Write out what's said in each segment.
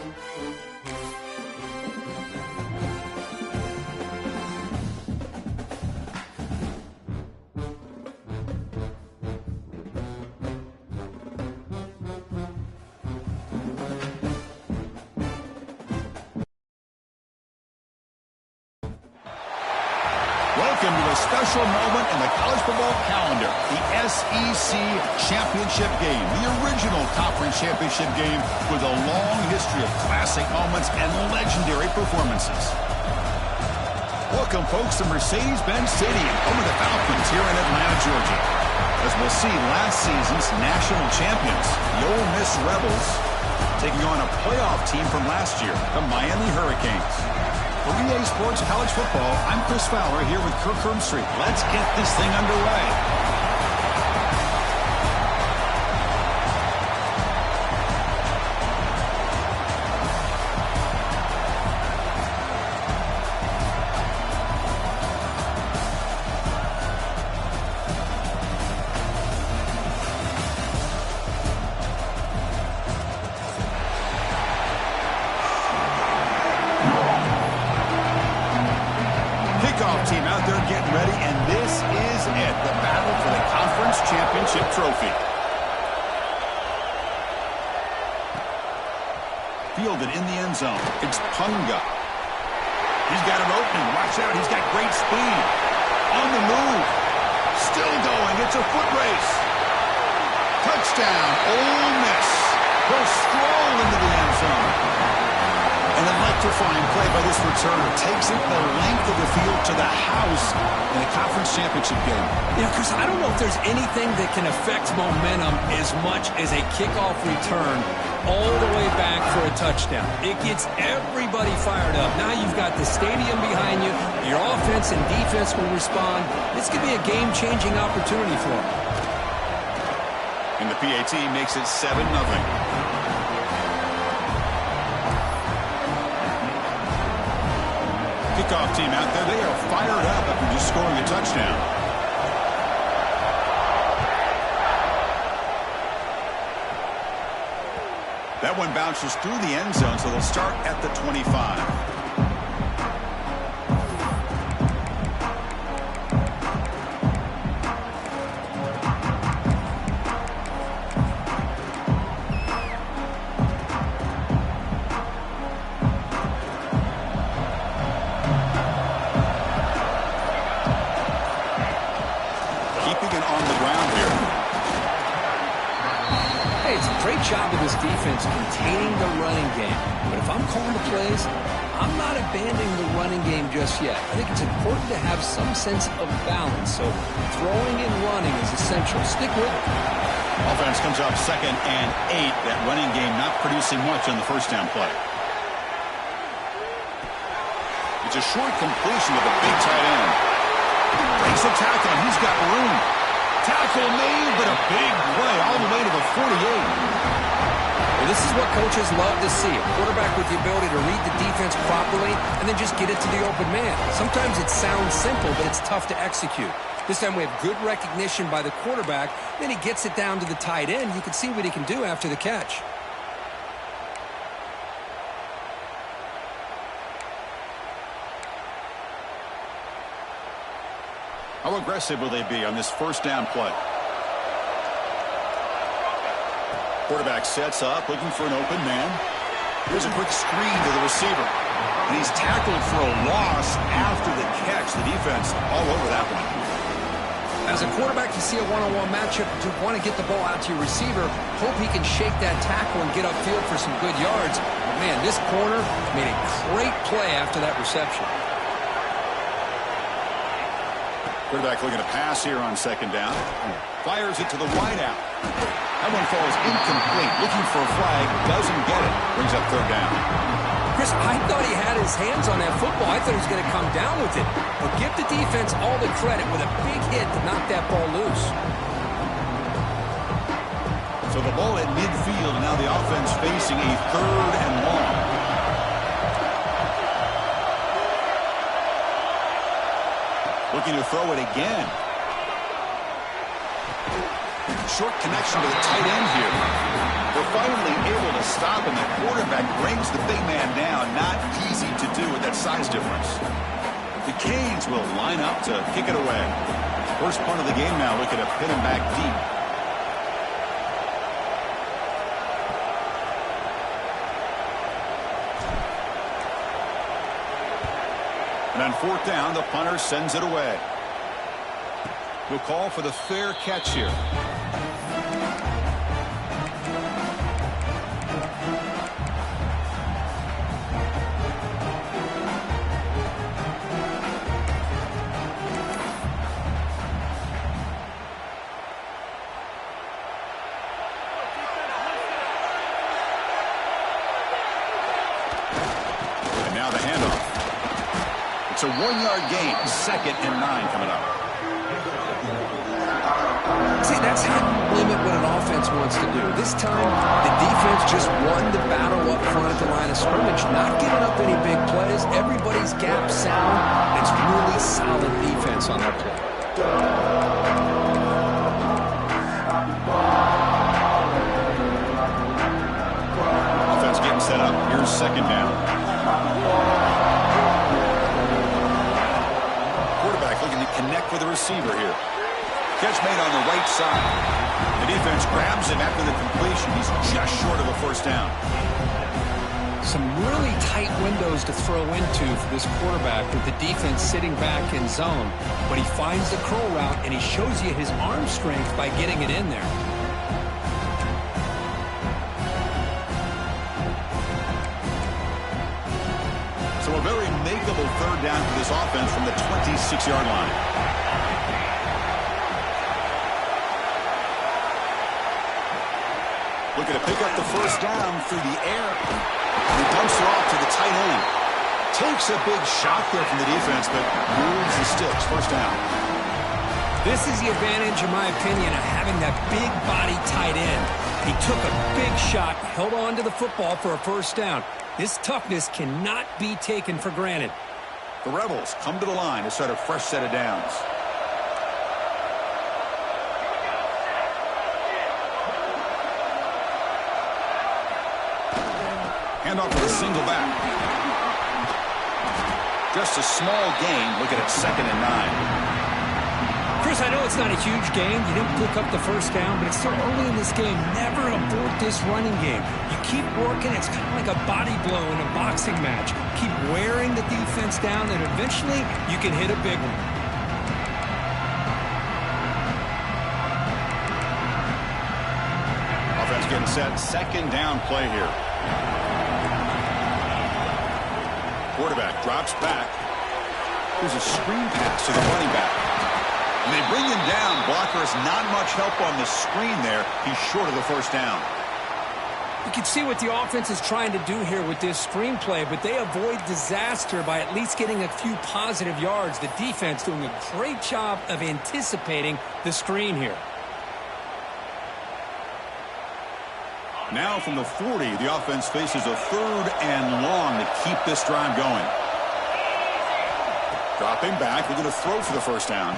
Welcome to a special moment in the college football calendar, the SEC Championship Game, the original conference championship game with a long history of classic moments and legendary performances. Welcome, folks, to Mercedes-Benz Stadium, home of the Falcons here in Atlanta, Georgia. As we'll see, last season's national champions, the Ole Miss Rebels, taking on a playoff team from last year, the Miami Hurricanes. For EA Sports College Football, I'm Chris Fowler here with Kirk Herbstreit. Let's get this thing underway. Team out there getting ready, and this is it, the battle for the conference championship trophy. Fielded in the end zone. It's Punga. He's got an opening. Watch out. He's got great speed. On the move. Still going. It's a foot race. Touchdown, Ole Miss. He'll stroll into the end zone. An electrifying play by this returner. Takes it the length of the field to the house in a conference championship game. Yeah, Chris, I don't know if there's anything that can affect momentum as much as a kickoff return all the way back for a touchdown. It gets everybody fired up. Now you've got the stadium behind you. Your offense and defense will respond. This could be a game-changing opportunity for them. And the PAT makes it 7-0. Kickoff team out there, they are fired up after just scoring a touchdown. That one bounces through the end zone, so they'll start at the 25. Job of this defense containing the running game. But if I'm calling the plays, I'm not abandoning the running game just yet. I think it's important to have some sense of balance. So throwing and running is essential. Stick with it. Offense comes up 2nd and 8. That running game not producing much on the first down play. It's a short completion with a big tight end. Breaks a tackle, and he's got room. Tackle made, but a big play all the way to the 48. Well, this is what coaches love to see. A quarterback with the ability to read the defense properly and then just get it to the open man. Sometimes it sounds simple, but it's tough to execute. This time we have good recognition by the quarterback. Then he gets it down to the tight end. You can see what he can do after the catch. How aggressive will they be on this first down play? Quarterback sets up, looking for an open man. Here's a quick screen to the receiver. And he's tackled for a loss after the catch. The defense all over that one. As a quarterback, you see a one-on-one matchup. You want to get the ball out to your receiver. Hope he can shake that tackle and get upfield for some good yards. But man, this corner made a great play after that reception. Quarterback looking to pass here on 2nd down. Fires it to the wideout. That one falls incomplete. Looking for a flag. Doesn't get it. Brings up 3rd down. Chris, I thought he had his hands on that football. I thought he was going to come down with it. But give the defense all the credit with a big hit to knock that ball loose. So the ball at midfield, and now the offense facing a 3rd and long. Looking to throw it again. Short connection to the tight end here. They're finally able to stop him. The quarterback brings the big man down. Not easy to do with that size difference. The Canes will line up to kick it away. First punt of the game now, looking to pin him back deep. And on fourth down, the punter sends it away. We'll call for the fair catch here. And now the handoff. It's a 1-yard gain. 2nd and 9 coming up. See, that's how you limit what an offense wants to do. This time, the defense just won the battle up front at the line of scrimmage, not giving up any big plays. Everybody's gap sound. It's really solid defense on that play. Offense getting set up. Here's 2nd down. Quarterback looking to connect with the receiver here. Catch made on the right side. The defense grabs him after the completion. He's just short of a first down. Some really tight windows to throw into for this quarterback with the defense sitting back in zone. But he finds the curl route, and he shows you his arm strength by getting it in there. So a very makeable 3rd down for this offense from the 26-yard line. Looking to pick up the first down through the air. And he dumps it off to the tight end. Takes a big shot there from the defense, but moves the sticks. First down. This is the advantage, in my opinion, of having that big body tight end. He took a big shot, held on to the football for a first down. This toughness cannot be taken for granted. The Rebels come to the line to start a fresh set of downs. Handoff with a single back. Just a small gain. Looking at 2nd and 9. Chris, I know it's not a huge gain. You didn't pick up the first down, but it's so early in this game. Never abort this running game. You keep working. It's kind of like a body blow in a boxing match. Keep wearing the defense down, and eventually you can hit a big one. Offense getting set. 2nd down play here. Quarterback drops back. Here's a screen pass to the running back. And they bring him down. Blocker has not much help on the screen there. He's short of the first down. You can see what the offense is trying to do here with this screen play, but they avoid disaster by at least getting a few positive yards. The defense doing a great job of anticipating the screen here. Now from the 40, the offense faces a 3rd and long to keep this drive going. Dropping back, they're going to throw for the first down.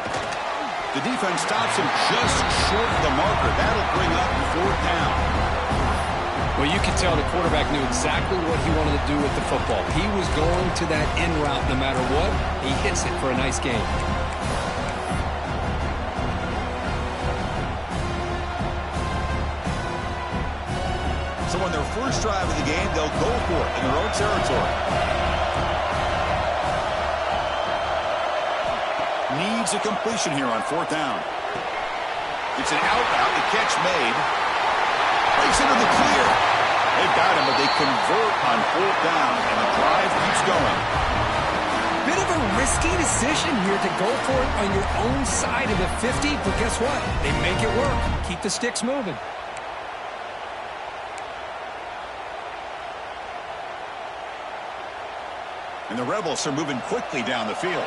The defense stops him just short of the marker. That'll bring up 4th down. Well, you can tell the quarterback knew exactly what he wanted to do with the football. He was going to that in route no matter what. He hits it for a nice gain. So on their first drive of the game, they'll go for it in their own territory. Needs a completion here on 4th down. It's an out route. The catch made. Breaks into the clear. They've got him, but they convert on 4th down, and the drive keeps going. Bit of a risky decision here to go for it on your own side of the 50, but guess what? They make it work. Keep the sticks moving. And the Rebels are moving quickly down the field.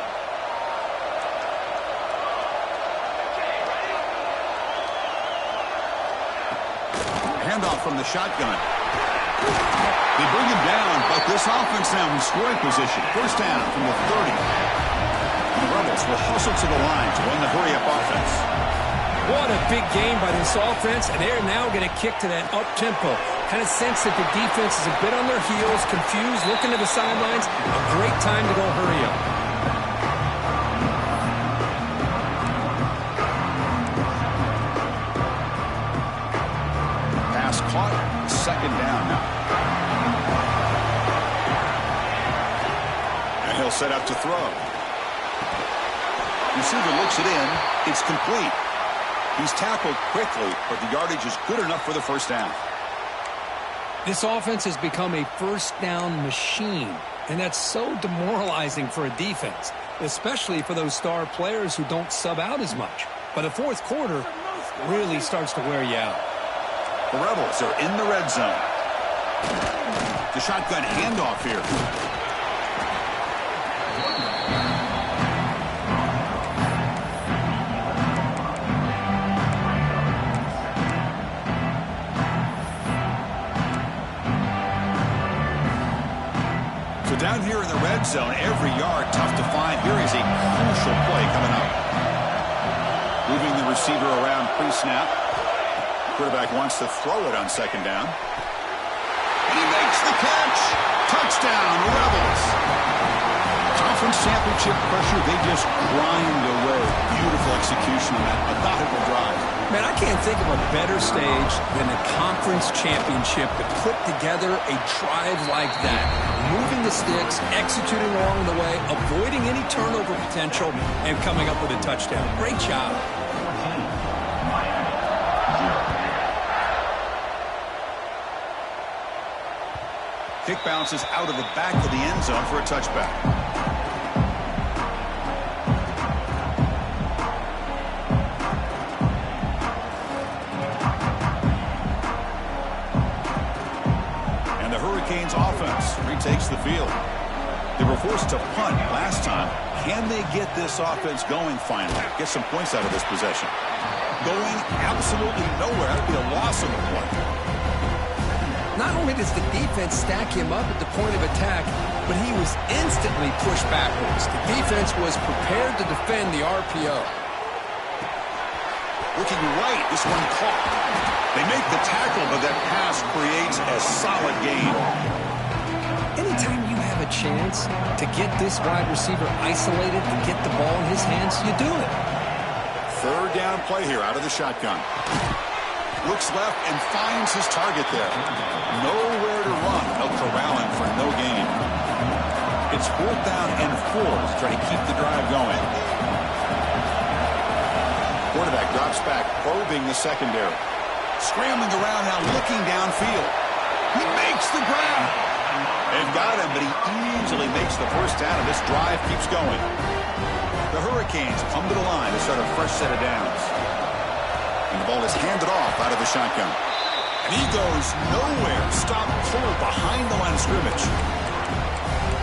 Handoff from the shotgun. They bring him down, but this offense now in scoring position. First down from the 30. And the Rebels will hustle to the line to run the hurry-up offense. What a big game by this offense, and they're now going to kick to that up-tempo. Kind of sense that the defense is a bit on their heels, confused, looking to the sidelines. A great time to go hurry up. Pass caught, second down now. And he'll set up to throw. Receiver looks it in. It's complete. He's tackled quickly, but the yardage is good enough for the first down. This offense has become a first-down machine, and that's so demoralizing for a defense, especially for those star players who don't sub out as much. But the fourth quarter really starts to wear you out. The Rebels are in the red zone. The shotgun handoff here. Down here in the red zone, every yard tough to find. Here is a crucial play coming up. Moving the receiver around pre-snap. Quarterback wants to throw it on second down. He makes the catch. Touchdown, Rebels. Conference championship pressure, they just grind away. Beautiful execution on that methodical drive. Man, I can't think of a better stage than the conference championship to put together a drive like that. Moving the sticks, executing along the way, avoiding any turnover potential, and coming up with a touchdown. Great job. Kick bounces out of the back of the end zone for a touchback. Hurricanes offense retakes the field. They were forced to punt last time. Can they get this offense going finally? Get some points out of this possession. Going absolutely nowhere. That would be a loss of a point. Not only does the defense stack him up at the point of attack, but he was instantly pushed backwards. The defense was prepared to defend the RPO. Looking right, this one caught. They make the tackle, but that pass creates a solid gain. Anytime you have a chance to get this wide receiver isolated and get the ball in his hands, you do it. Third down play here out of the shotgun. Looks left and finds his target there. Nowhere to run. They'll corral him for no gain. It's fourth down and 4 to try to keep the drive going. Quarterback drops back, probing the secondary. Scrambling around now, looking downfield. He makes the grab. They've got him, but he easily makes the first down, and this drive keeps going. The Hurricanes come to the line to start a fresh set of downs. And the ball is handed off out of the shotgun. And he goes nowhere. Stop cold behind the line of scrimmage.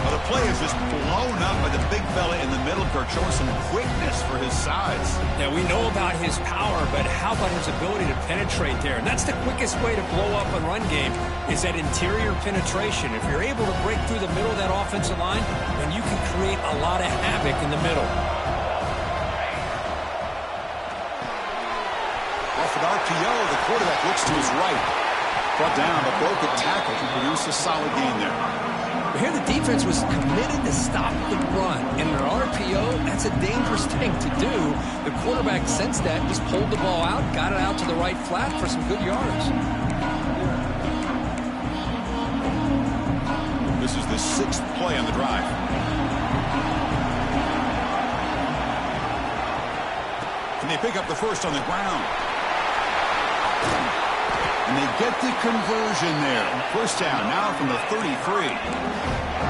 Well, the play is just blown up by the big fella in the middle. Kirk showing some quickness for his size. Yeah, we know about his power, but how about his ability to penetrate there? And that's the quickest way to blow up a run game is that interior penetration. If you're able to break through the middle of that offensive line, then you can create a lot of havoc in the middle. Off an RPO, the quarterback looks to his right. Brought down, but broke a tackle to produce a solid gain there. Here the defense was committed to stop the run. In an RPO, that's a dangerous thing to do. The quarterback sensed that, just pulled the ball out, got it out to the right flat for some good yards. This is the 6th play on the drive. Can they pick up the first on the ground? And they get the conversion there. First down now from the 33.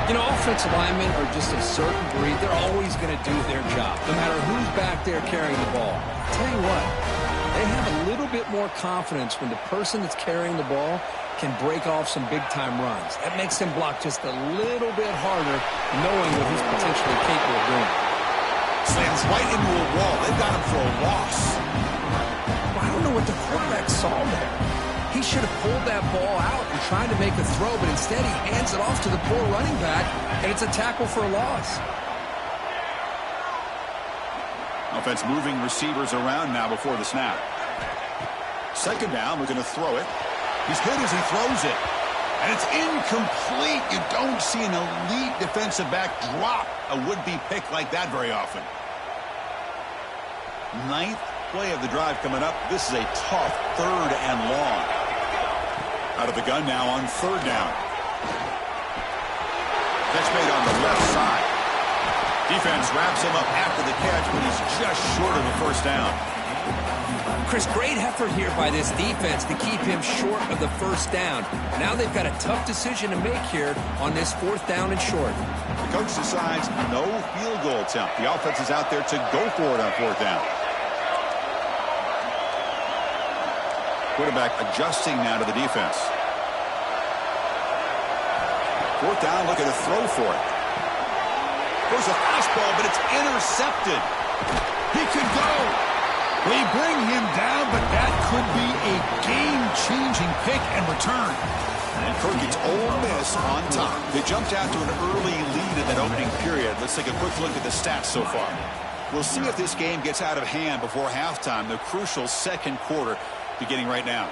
You know, offensive linemen are just a certain breed. They're always going to do their job, no matter who's back there carrying the ball. I'll tell you what, they have a little bit more confidence when the person that's carrying the ball can break off some big-time runs. That makes them block just a little bit harder, knowing what he's potentially capable of doing. Slams right into a wall. They've got him for a loss. Well, I don't know what the quarterback saw there. He should have pulled that ball out and tried to make a throw, but instead he hands it off to the poor running back, and it's a tackle for a loss. Offense moving receivers around now before the snap. Second down, we're going to throw it. He's hit as he throws it. And it's incomplete. You don't see an elite defensive back drop a would-be pick like that very often. Ninth play of the drive coming up. This is a tough third and long. Out of the gun now on third down. Catch made on the left side. Defense wraps him up after the catch, but he's just short of the first down. Chris, great effort here by this defense to keep him short of the first down. Now they've got a tough decision to make here on this fourth down and short. The coach decides no field goal attempt. The offense is out there to go for it on fourth down. Quarterback adjusting now to the defense. Fourth down, looking to throw for it. Goes a fastball, but it's intercepted. He could go. They bring him down, but that could be a game-changing pick and return. And Kirk gets Ole Miss on top. They jumped out to an early lead in that opening period. Let's take a quick look at the stats so far. We'll see if this game gets out of hand before halftime, the crucial second quarter beginning right now.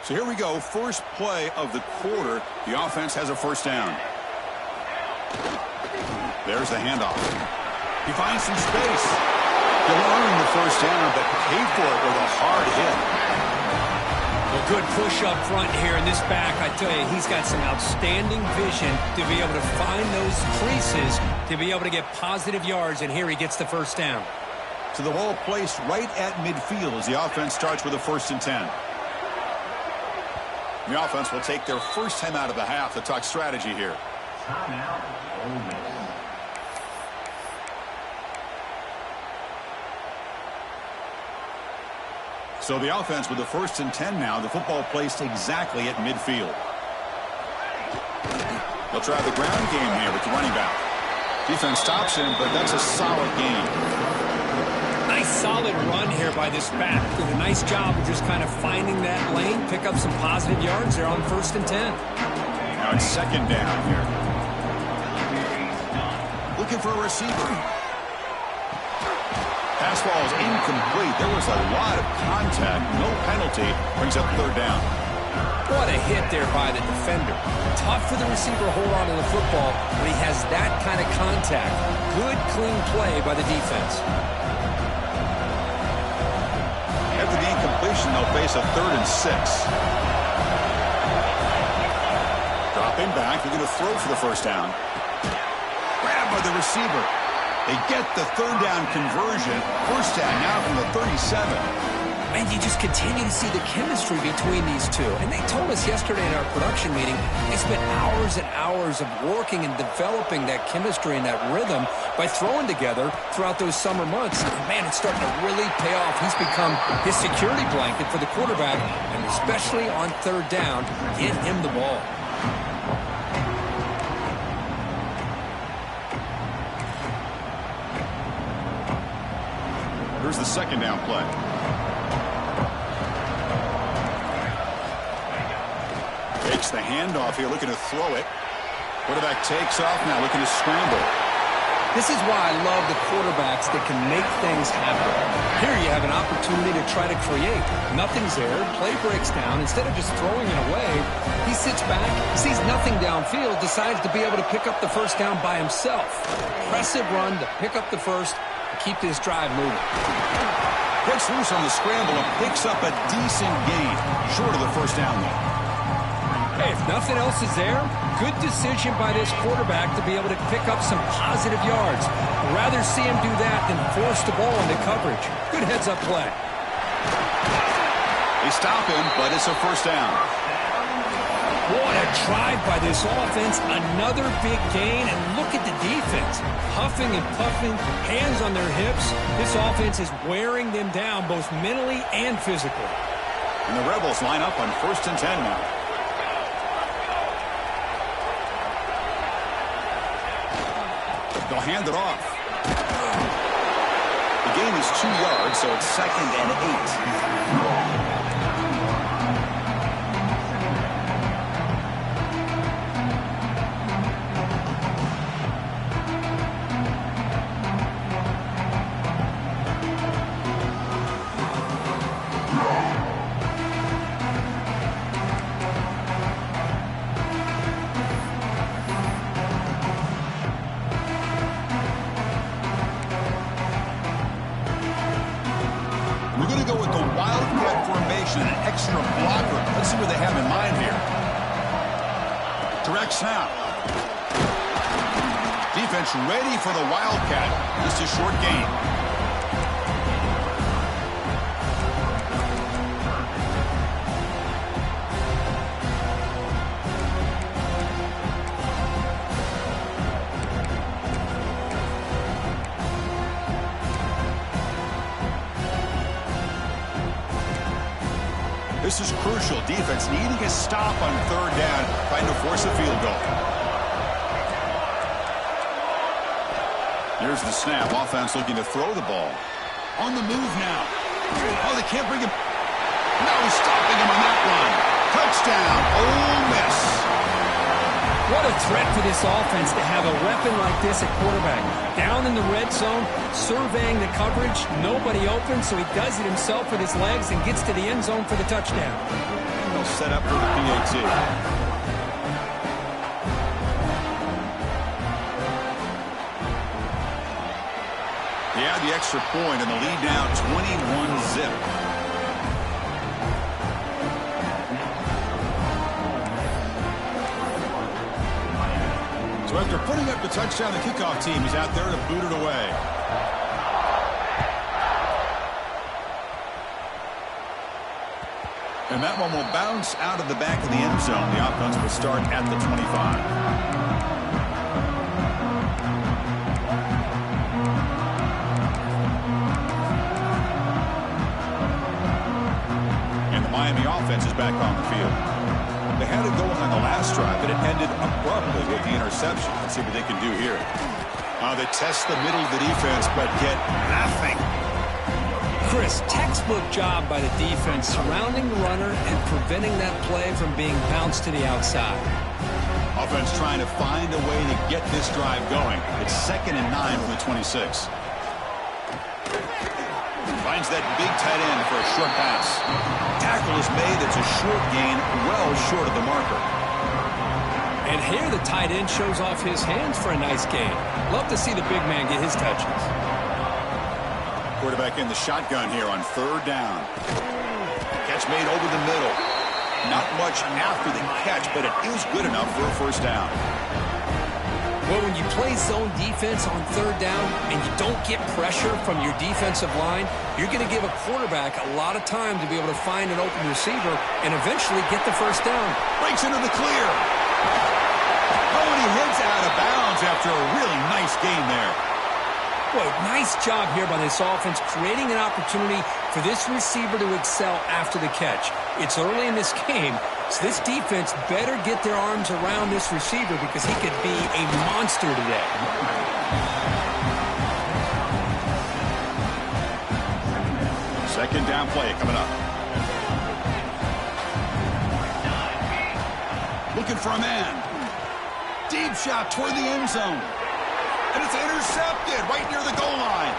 So here we go, first play of the quarter. The offense has a first down. There's the handoff. He finds some space. He'll earn the first down, but pay for it with a hard hit. A good push up front here in this back. I tell you, he's got some outstanding vision to be able to find those creases, to be able to get positive yards, and here he gets the first down. So the ball placed right at midfield as the offense starts with a 1st and 10. The offense will take their first time out of the half to talk strategy here. Timeout, Ole Miss. So the offense with the 1st and 10 now. The football placed exactly at midfield. They'll try the ground game here with the running back. Defense stops him, but that's a solid game. Nice solid run here by this back. Did a nice job of just kind of finding that lane, pick up some positive yards there on 1st and 10. Now it's second down here. Looking for a receiver. Pass ball is incomplete. There was a lot of contact. No penalty. Brings up third down. What a hit there by the defender. Tough for the receiver to hold on to the football, but he has that kind of contact. Good, clean play by the defense. After the incompletion, they'll face a 3rd and 6. Dropping back. They're going to throw for the first down. Grabbed by the receiver. They get the third down conversion. First down now from the 37. And you just continue to see the chemistry between these two. And they told us yesterday in our production meeting, they spent hours and hours of working and developing that chemistry and that rhythm by throwing together throughout those summer months. And man, it's starting to really pay off. He's become his security blanket for the quarterback, and especially on third down, get him the ball. Here's the second down play. Takes the handoff here, looking to throw it. Quarterback takes off now, looking to scramble. This is why I love the quarterbacks that can make things happen. Here you have an opportunity to try to create. Nothing's there, play breaks down. Instead of just throwing it away, he sits back, sees nothing downfield, decides to be able to pick up the first down by himself. Impressive run to pick up the first, keep this drive moving. Breaks loose on the scramble and picks up a decent gain. Short of the first down, though. Hey, if nothing else is there, good decision by this quarterback to be able to pick up some positive yards. I'd rather see him do that than force the ball into coverage. Good heads-up play. They stop him, but it's a first down. What a drive by this offense. Another big gain, and look at the defense. Huffing and puffing, hands on their hips. This offense is wearing them down both mentally and physically. And the Rebels line up on 1st and 10 now. They'll hand it off. The gain is 2 yards, so it's 2nd and 8. We're going to go with the wildcat formation, an extra blocker. Let's see what they have in mind here. Direct snap. Defense ready for the wildcat. Just a short gain. This is crucial. Defense needing a stop on 3rd down, trying to force a field goal. Here's the snap. Offense looking to throw the ball. On the move now. Oh, they can't bring him. No, stopping him on that one. Touchdown, Ole Miss. What a threat for this offense to have a weapon like this at quarterback. Down in the red zone, surveying the coverage, nobody open, so he does it himself with his legs and gets to the end zone for the touchdown. And they'll set up for the PAT. They add the extra point and the lead now 21-zip. So after putting up the touchdown, the kickoff team is out there to boot it away. And that one will bounce out of the back of the end zone. The offense will start at the 25. And the Miami offense is back on the field. They had it going on the last drive, but it ended abruptly with the interception. Let's see what they can do here. They test the middle of the defense, but get nothing. Chris, textbook job by the defense surrounding the runner and preventing that play from being bounced to the outside. Offense trying to find a way to get this drive going. It's 2nd and 9 from the 26. Finds that big tight end for a short pass. Tackle is made. It's a short gain, well short of the marker. And here the tight end shows off his hands for a nice gain. Love to see the big man get his touches. Quarterback in the shotgun here on 3rd down. Catch made over the middle. Not much after the catch, but it is good enough for a 1st down. Well, when you play zone defense on 3rd down and you don't get pressure from your defensive line, you're going to give a quarterback a lot of time to be able to find an open receiver and eventually get the 1st down. Breaks into the clear. Oh, and he heads out of bounds after a really nice game there. Boy, nice job here by this offense, creating an opportunity for this receiver to excel after the catch. It's early in this game, so this defense better get their arms around this receiver because he could be a monster today. Second down play coming up. Looking for a man. Deep shot toward the end zone. And it's intercepted right near the goal line.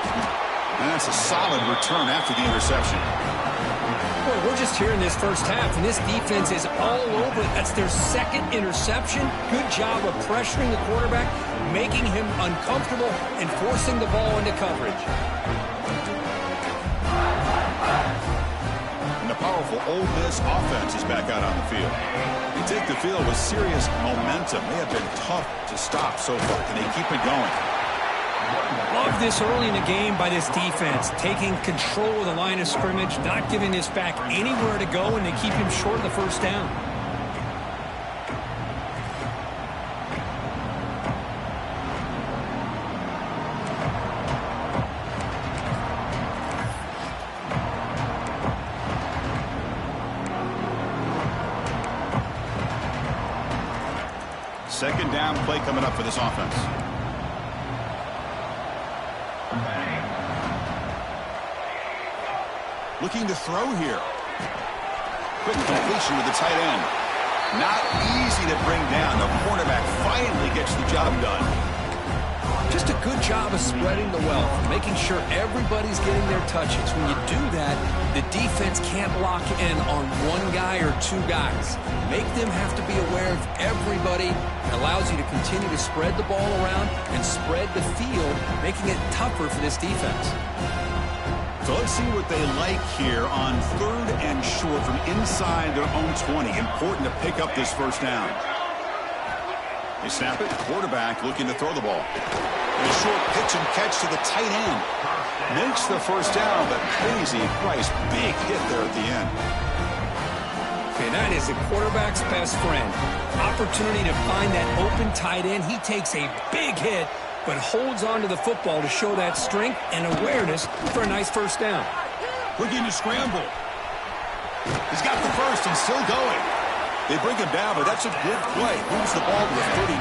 And that's a solid return after the interception. Boy, we're just here in this first half, and this defense is all over it. That's their 2nd interception. Good job of pressuring the quarterback, making him uncomfortable, and forcing the ball into coverage. And the powerful Ole Miss offense is back out on the field. They take the field with serious momentum. They have been tough to stop so far. Can they keep it going? Love this early in the game by this defense, taking control of the line of scrimmage, not giving this back anywhere to go, and they keep him short of the 1st down. Second down play coming up for this offense. quarterback. Looking to throw here. Quick completion with the tight end. Not easy to bring down. The quarterback finally gets the job done. Just a good job of spreading the wealth, making sure everybody's getting their touches. When you do that, the defense can't lock in on one guy or two guys. Make them have to be aware of everybody. It allows you to continue to spread the ball around and spread the field, making it tougher for this defense. So let's see what they like here on 3rd and short from inside their own 20. Important to pick up this first down. They snap it. Quarterback looking to throw the ball. And a short pitch and catch to the tight end. Makes the first down, but crazy Price. Big hit there at the end. Okay, that is the quarterback's best friend. Opportunity to find that open tight end. He takes a big hit, but holds on to the football to show that strength and awareness for a nice first down. Looking to scramble. He's got the first and still going. They bring him down, but that's a good play. Moves the ball to the 39.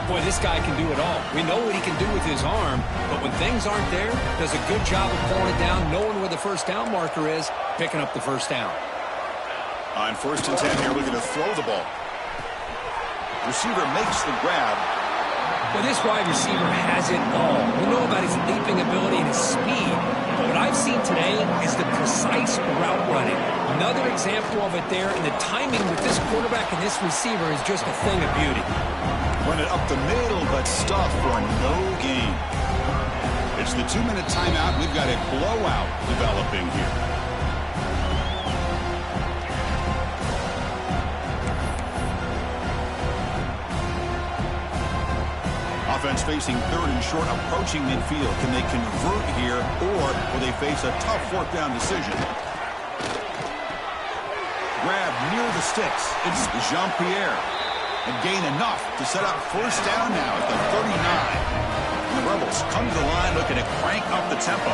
Boy, this guy can do it all. We know what he can do with his arm, but when things aren't there, does a good job of pulling it down, knowing where the first down marker is, picking up the first down. On 1st and 10 here, looking to throw the ball. Receiver makes the grab. Well, this wide receiver has it all. We know about his leaping ability and his speed. But what I've seen today is the precise route running. Another example of it there, and the timing with this quarterback and this receiver is just a thing of beauty. Run it up the middle, but stuff for no gain. It's the 2-minute timeout. We've got a blowout developing here. Offense facing 3rd and short, approaching midfield. Can they convert here, or will they face a tough 4th down decision? Grab near the sticks. It's Jean-Pierre. And gain enough to set up first down now at the 39. The Rebels come to the line looking to crank up the tempo.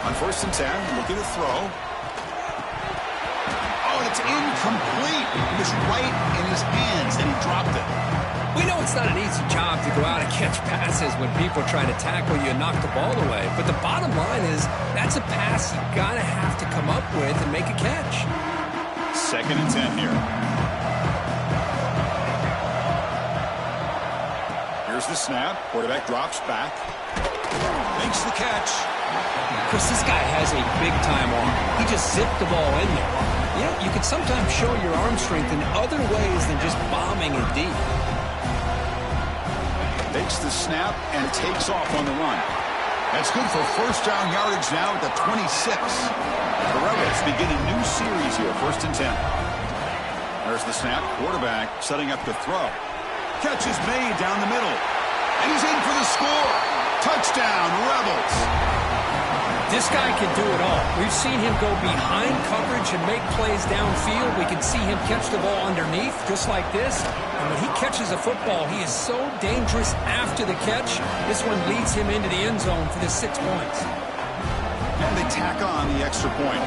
On 1st and 10, looking to throw. Oh, and it's incomplete. It was right in his hands, and he dropped it. We know it's not an easy job to go out and catch passes when people try to tackle you and knock the ball away. But the bottom line is that's a pass you gotta have to come up with and make a catch. 2nd and 10 here. Here's the snap. Quarterback drops back. Makes the catch. Chris, this guy has a big-time arm. He just zipped the ball in there. You know, you can sometimes show your arm strength in other ways than just bombing it deep. Takes the snap and takes off on the run. That's good for first down yardage now at the 26. The Rebels begin a new series here, 1st and 10. There's the snap. Quarterback setting up the throw. Catch is made down the middle. And he's in for the score. Touchdown, Rebels. This guy can do it all. We've seen him go behind coverage and make plays downfield. We can see him catch the ball underneath, just like this. And when he catches a football, he is so dangerous after the catch. This one leads him into the end zone for the 6 points. And they tack on the extra point.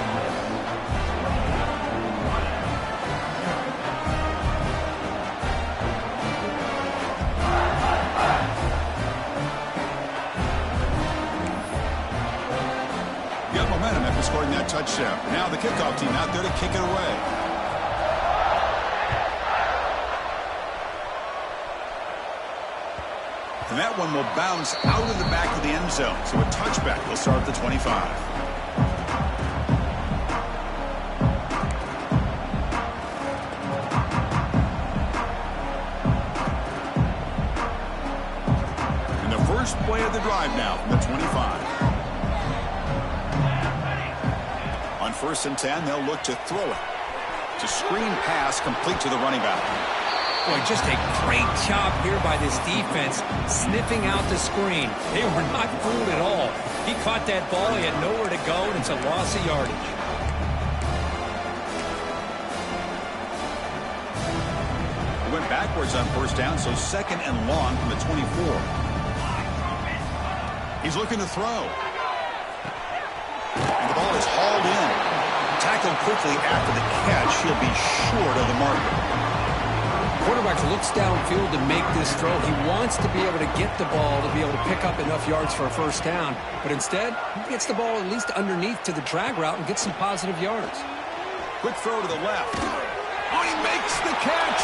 Got momentum after scoring that touchdown. Now the kickoff team out there to kick it away. And that one will bounce out of the back of the end zone. So a touchback will start at the 25. And the first play of the drive now from the 25. On 1st and 10, they'll look to throw it. It's a screen pass complete to the running back. Boy, just a great job here by this defense, sniffing out the screen. They were not fooled at all. He caught that ball, he had nowhere to go, and it's a loss of yardage. He went backwards on first down, so 2nd and long from the 24. He's looking to throw. And the ball is hauled in. Tackled quickly after the catch. He'll be short of the marker. Quarterback looks downfield to make this throw. He wants to be able to get the ball to be able to pick up enough yards for a first down. But instead, he gets the ball at least underneath to the drag route and gets some positive yards. Quick throw to the left. Oh, he makes the catch.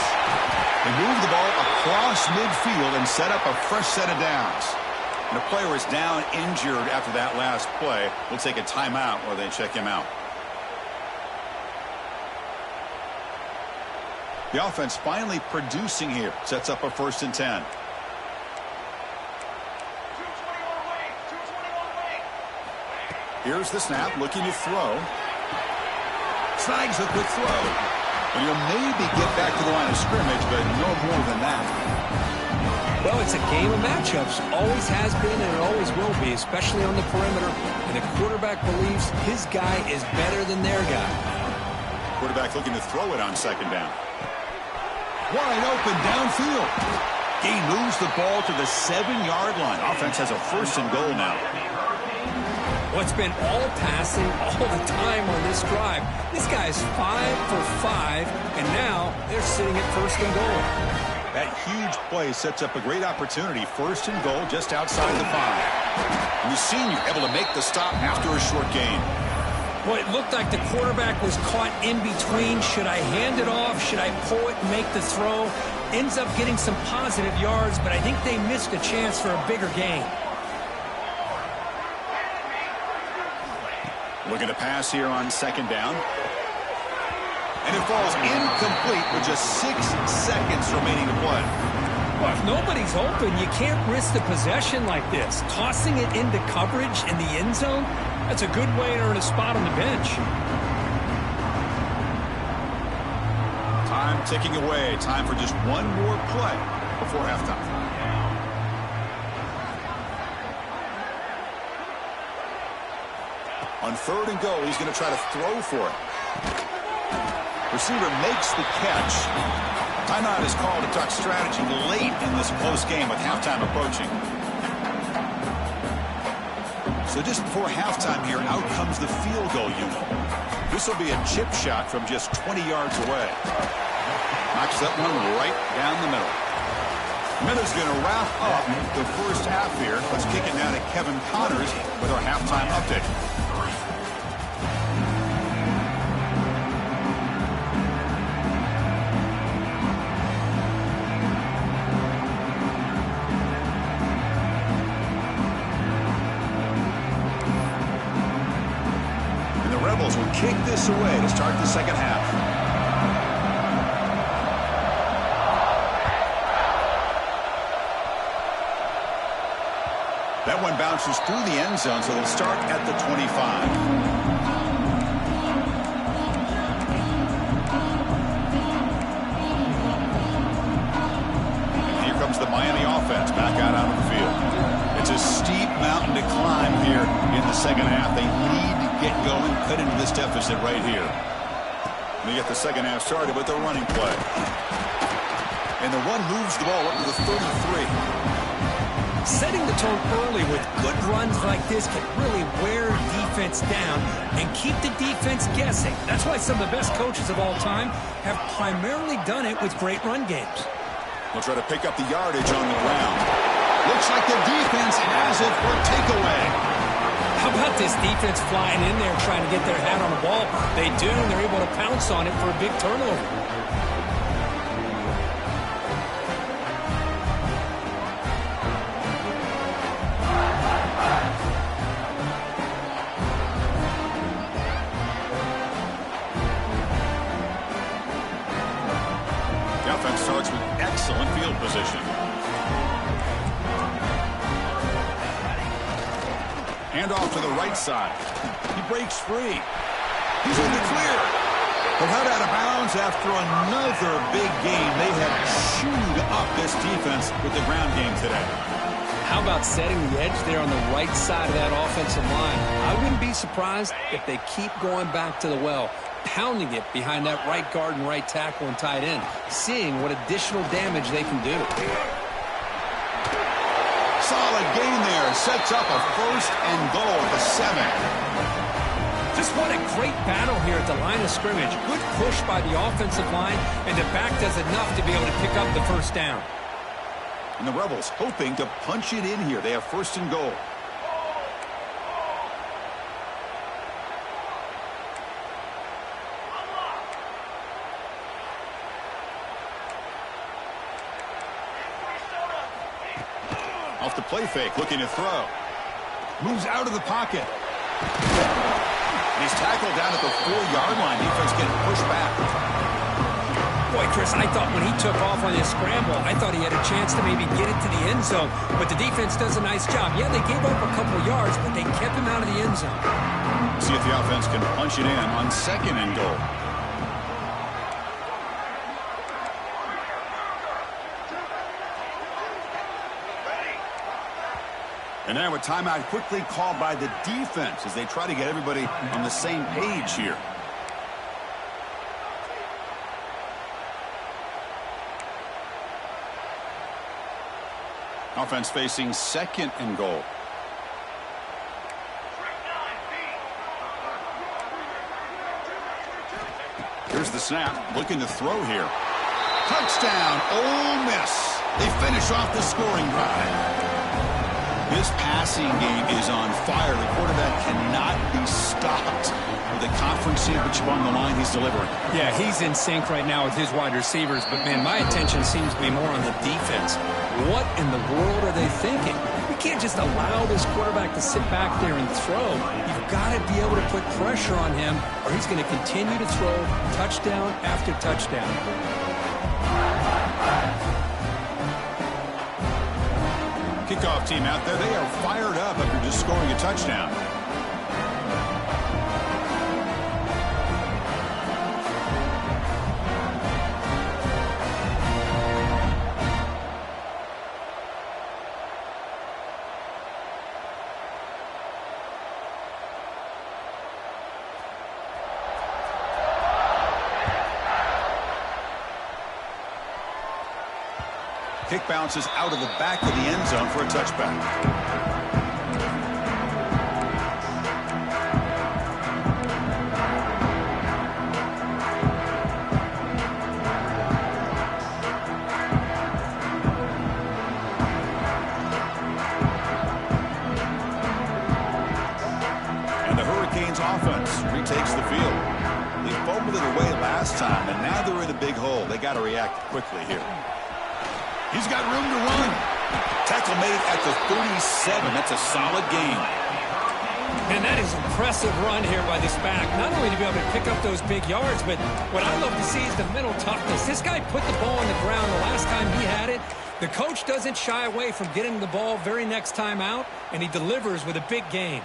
They move the ball across midfield and set up a fresh set of downs. And the player is down injured after that last play. We'll take a timeout while they check him out. The offense finally producing here. Sets up a 1st and 10. Here's the snap, looking to throw. Snags a quick throw. And he'll maybe get back to the line of scrimmage, but no more than that. Well, it's a game of matchups. Always has been and it always will be, especially on the perimeter. And the quarterback believes his guy is better than their guy. Quarterback looking to throw it on 2nd down. Wide open downfield. He moves the ball to the 7-yard line. Offense has a 1st and goal now. Well, it's been all passing all the time on this drive. This guy's 5 for 5, and now they're sitting at 1st and goal. That huge play sets up a great opportunity. 1st and goal just outside the 5. And the senior able to make the stop after a short gain. Well, it looked like the quarterback was caught in between. Should I hand it off? Should I pull it and make the throw? Ends up getting some positive yards, but I think they missed a chance for a bigger gain. Looking to pass here on 2nd down. And it falls incomplete with just 6 seconds remaining to play. Well, if nobody's open, you can't risk the possession like this. Tossing it into coverage in the end zone, that's a good way to earn a spot on the bench. Time ticking away. Time for just one more play before halftime. On 3rd and goal, he's going to try to throw for it. Receiver makes the catch. Timeout is called to talk strategy late in this close game with halftime approaching. So just before halftime here, out comes the field goal unit. This will be a chip shot from just 20 yards away. Knocks that one right down the middle. Miller's going to wrap up the first half here. Let's kick it now to Kevin Connors with our halftime update. Rebels will kick this away to start the second half. That one bounces through the end zone, so they'll start at the 25. And here comes the Miami offense back out onto the field. It's a steep mountain to climb here in the second half. They need to get going, cut into this deficit right here. They get the second half started with a running play. And the run moves the ball up to the 33. Setting the tone early with good runs like this can really wear defense down and keep the defense guessing. That's why some of the best coaches of all time have primarily done it with great run games. They'll try to pick up the yardage on the ground. Looks like the defense has it for takeaway. How about this defense flying in there trying to get their hat on the ball? They do, and they're able to pounce on it for a big turnover. The offense starts with excellent field position. Hand off to the right side. He breaks free. He's in the clear. But head out of bounds after another big game. They have chewed up this defense with the ground game today. How about setting the edge there on the right side of that offensive line? I wouldn't be surprised if they keep going back to the well, pounding it behind that right guard and right tackle and tight end, seeing what additional damage they can do. Solid gain there. Sets up a 1st and goal at the 7. Just what a great battle here at the line of scrimmage. Good push by the offensive line, and the back does enough to be able to pick up the first down. And the Rebels hoping to punch it in here. They have first and goal. Off the play fake, looking to throw. Moves out of the pocket. He's tackled down at the 4-yard line. Defense getting pushed back. Boy, Chris, I thought when he took off on his scramble, I thought he had a chance to maybe get it to the end zone. But the defense does a nice job. Yeah, they gave up a couple of yards, but they kept him out of the end zone. See if the offense can punch it in on second and goal. And now a timeout quickly called by the defense as they try to get everybody on the same page here. Offense facing second and goal. Here's the snap, looking to throw here. Touchdown, Ole Miss. They finish off the scoring drive. This passing game is on fire. The quarterback cannot be stopped with a conference championship on the line. He's delivering. Yeah, he's in sync right now with his wide receivers. But, man, my attention seems to be more on the defense. What in the world are they thinking? You can't just allow this quarterback to sit back there and throw. You've got to be able to put pressure on him, or he's going to continue to throw touchdown after touchdown. Kickoff team out there, they are fired up after just scoring a touchdown. Kick bounces out of the back of the end zone for a touchback. And the Hurricanes offense retakes the field. They fumbled it away last time, and now they're in a big hole. They got to react quickly here. He's got room to run. Tackle made at the 37. That's a solid gain. And that is impressive run here by this back. Not only to be able to pick up those big yards, but what I love to see is the mental toughness. This guy put the ball on the ground the last time he had it. The coach doesn't shy away from getting the ball very next time out, and he delivers with a big gain.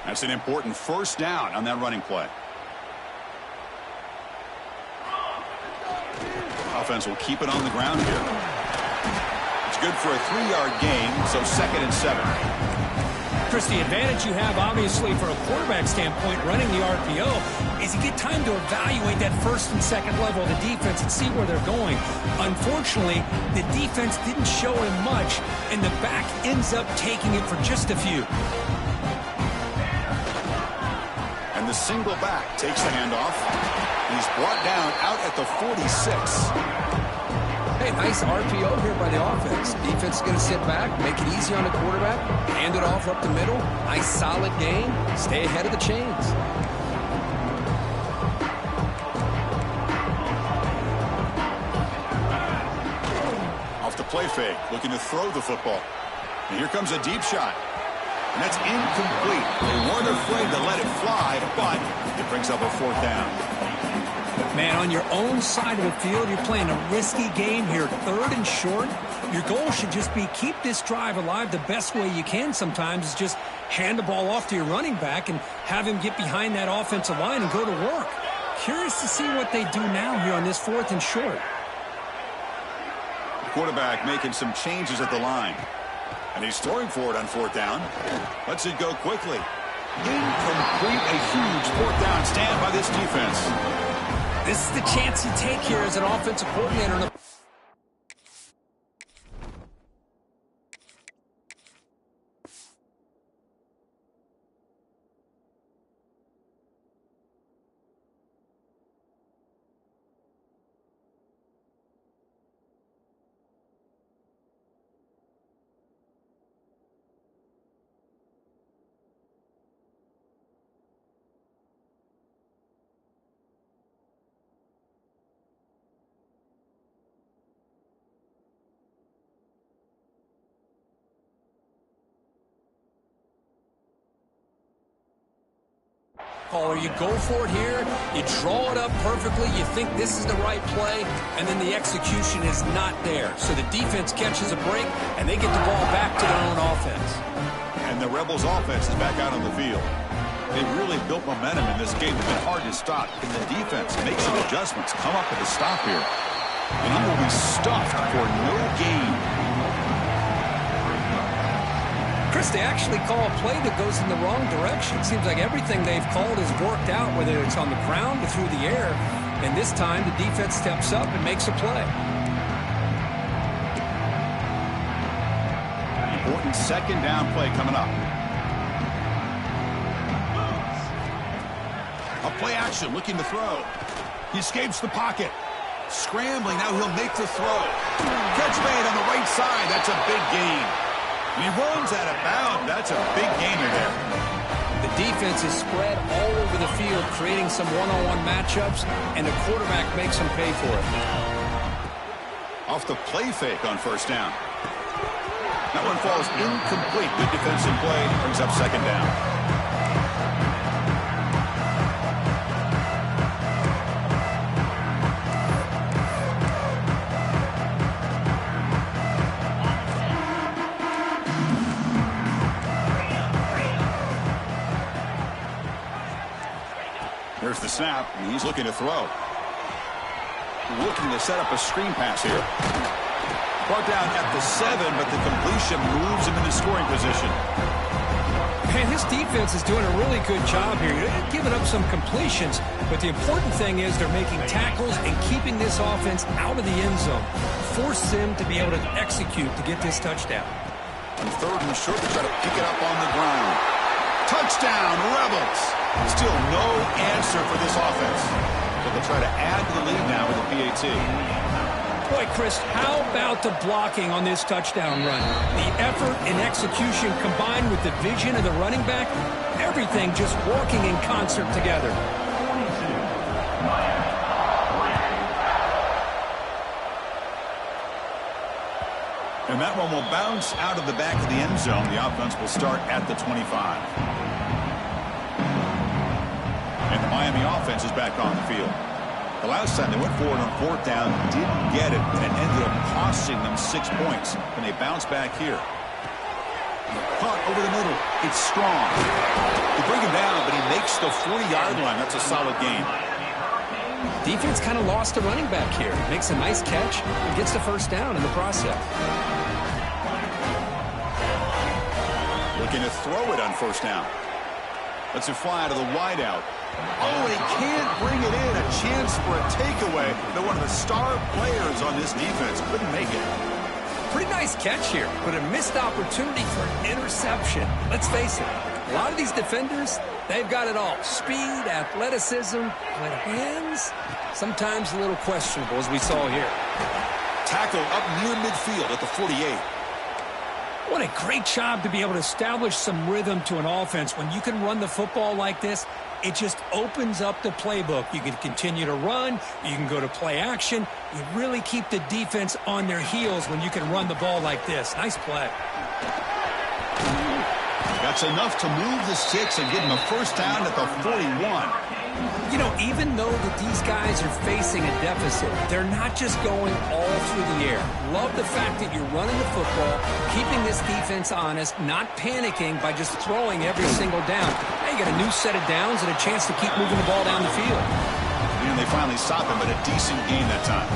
That's an important first down on that running play. Offense will keep it on the ground here. It's good for a 3-yard gain, so 2nd and 7. Chris, the advantage you have, obviously, for a quarterback standpoint, running the RPO, is you get time to evaluate that first and second level of the defense and see where they're going. Unfortunately, the defense didn't show him much, and the back ends up taking it for just a few. And the single back takes the handoff. He's brought down out at the 46. Hey, nice RPO here by the offense. Defense is going to sit back, make it easy on the quarterback, hand it off up the middle. Nice solid gain. Stay ahead of the chains. Off the play fake, looking to throw the football. And here comes a deep shot. And that's incomplete. They weren't afraid to let it fly, but it brings up a 4th down. Man, on your own side of the field, you're playing a risky game here. 3rd and short. Your goal should just be keep this drive alive the best way you can sometimes is just hand the ball off to your running back and have him get behind that offensive line and go to work. Curious to see what they do now here on this 4th and short. The quarterback making some changes at the line. And he's throwing for it on 4th down. Lets it go quickly. Incomplete, a huge 4th down stand by this defense. This is the chance you take here as an offensive coordinator. caller. You go for it here, you draw it up perfectly, you think this is the right play, and then the execution is not there. So the defense catches a break, and they get the ball back to their own offense. And the Rebels' offense is back out on the field. They've really built momentum in this game. It's been hard to stop. Can the defense make some adjustments, come up with a stop here? And he will be stuffed for no gain. Chris, they actually call a play that goes in the wrong direction. Seems like everything they've called has worked out, whether it's on the ground or through the air. And this time, the defense steps up and makes a play. Important second down play coming up. A play action, looking to throw. He escapes the pocket. Scrambling, now he'll make the throw. Catch made on the right side. That's a big gain. He runs out of bounds. That's a big gainer there. The defense is spread all over the field, creating some one-on-one matchups, and the quarterback makes them pay for it. Off the play fake on first down. That one falls incomplete. Good defensive play. Brings up second down. Here's the snap, and he's looking to throw. Looking to set up a screen pass here. Brought down at the 7, but the completion moves him into scoring position. Man, his defense is doing a really good job here. They're giving up some completions, but the important thing is they're making tackles and keeping this offense out of the end zone. Force them to be able to execute to get this touchdown. On third and short, they try to pick it up on the ground. Touchdown, Rebels! Still no answer for this offense. But they try to add to the lead now with the PAT. Boy, Chris, how about the blocking on this touchdown run? The effort and execution combined with the vision of the running back, everything just working in concert together. And that one will bounce out of the back of the end zone. The offense will start at the 25. And the Miami offense is back on the field. The last time they went forward on fourth down, didn't get it, and it ended up costing them 6 points. And they bounce back here. Caught over the middle. It's strong. They bring him down, but he makes the 40-yard line. That's a solid game. Defense kind of lost a running back here. Makes a nice catch and gets the first down in the process. Looking to throw it on first down. Lets it fly to the wideout. Oh, he can't bring it in. A chance for a takeaway. They're one of the star players on this defense. Couldn't make it. Pretty nice catch here, but a missed opportunity for an interception. Let's face it, a lot of these defenders, they've got it all. Speed, athleticism, but hands, sometimes a little questionable, as we saw here. Tackle up near midfield at the 48. What a great job to be able to establish some rhythm to an offense. When you can run the football like this, it just opens up the playbook. You can continue to run. You can go to play action. You really keep the defense on their heels when you can run the ball like this. Nice play. That's enough to move the sticks and give them a first down at the 41. You know, even though that these guys are facing a deficit, they're not just going all through the air. Love the fact that you're running the football, keeping this defense honest, not panicking by just throwing every single down. Now you got a new set of downs and a chance to keep moving the ball down the field. And they finally stop him, but a decent gain that time.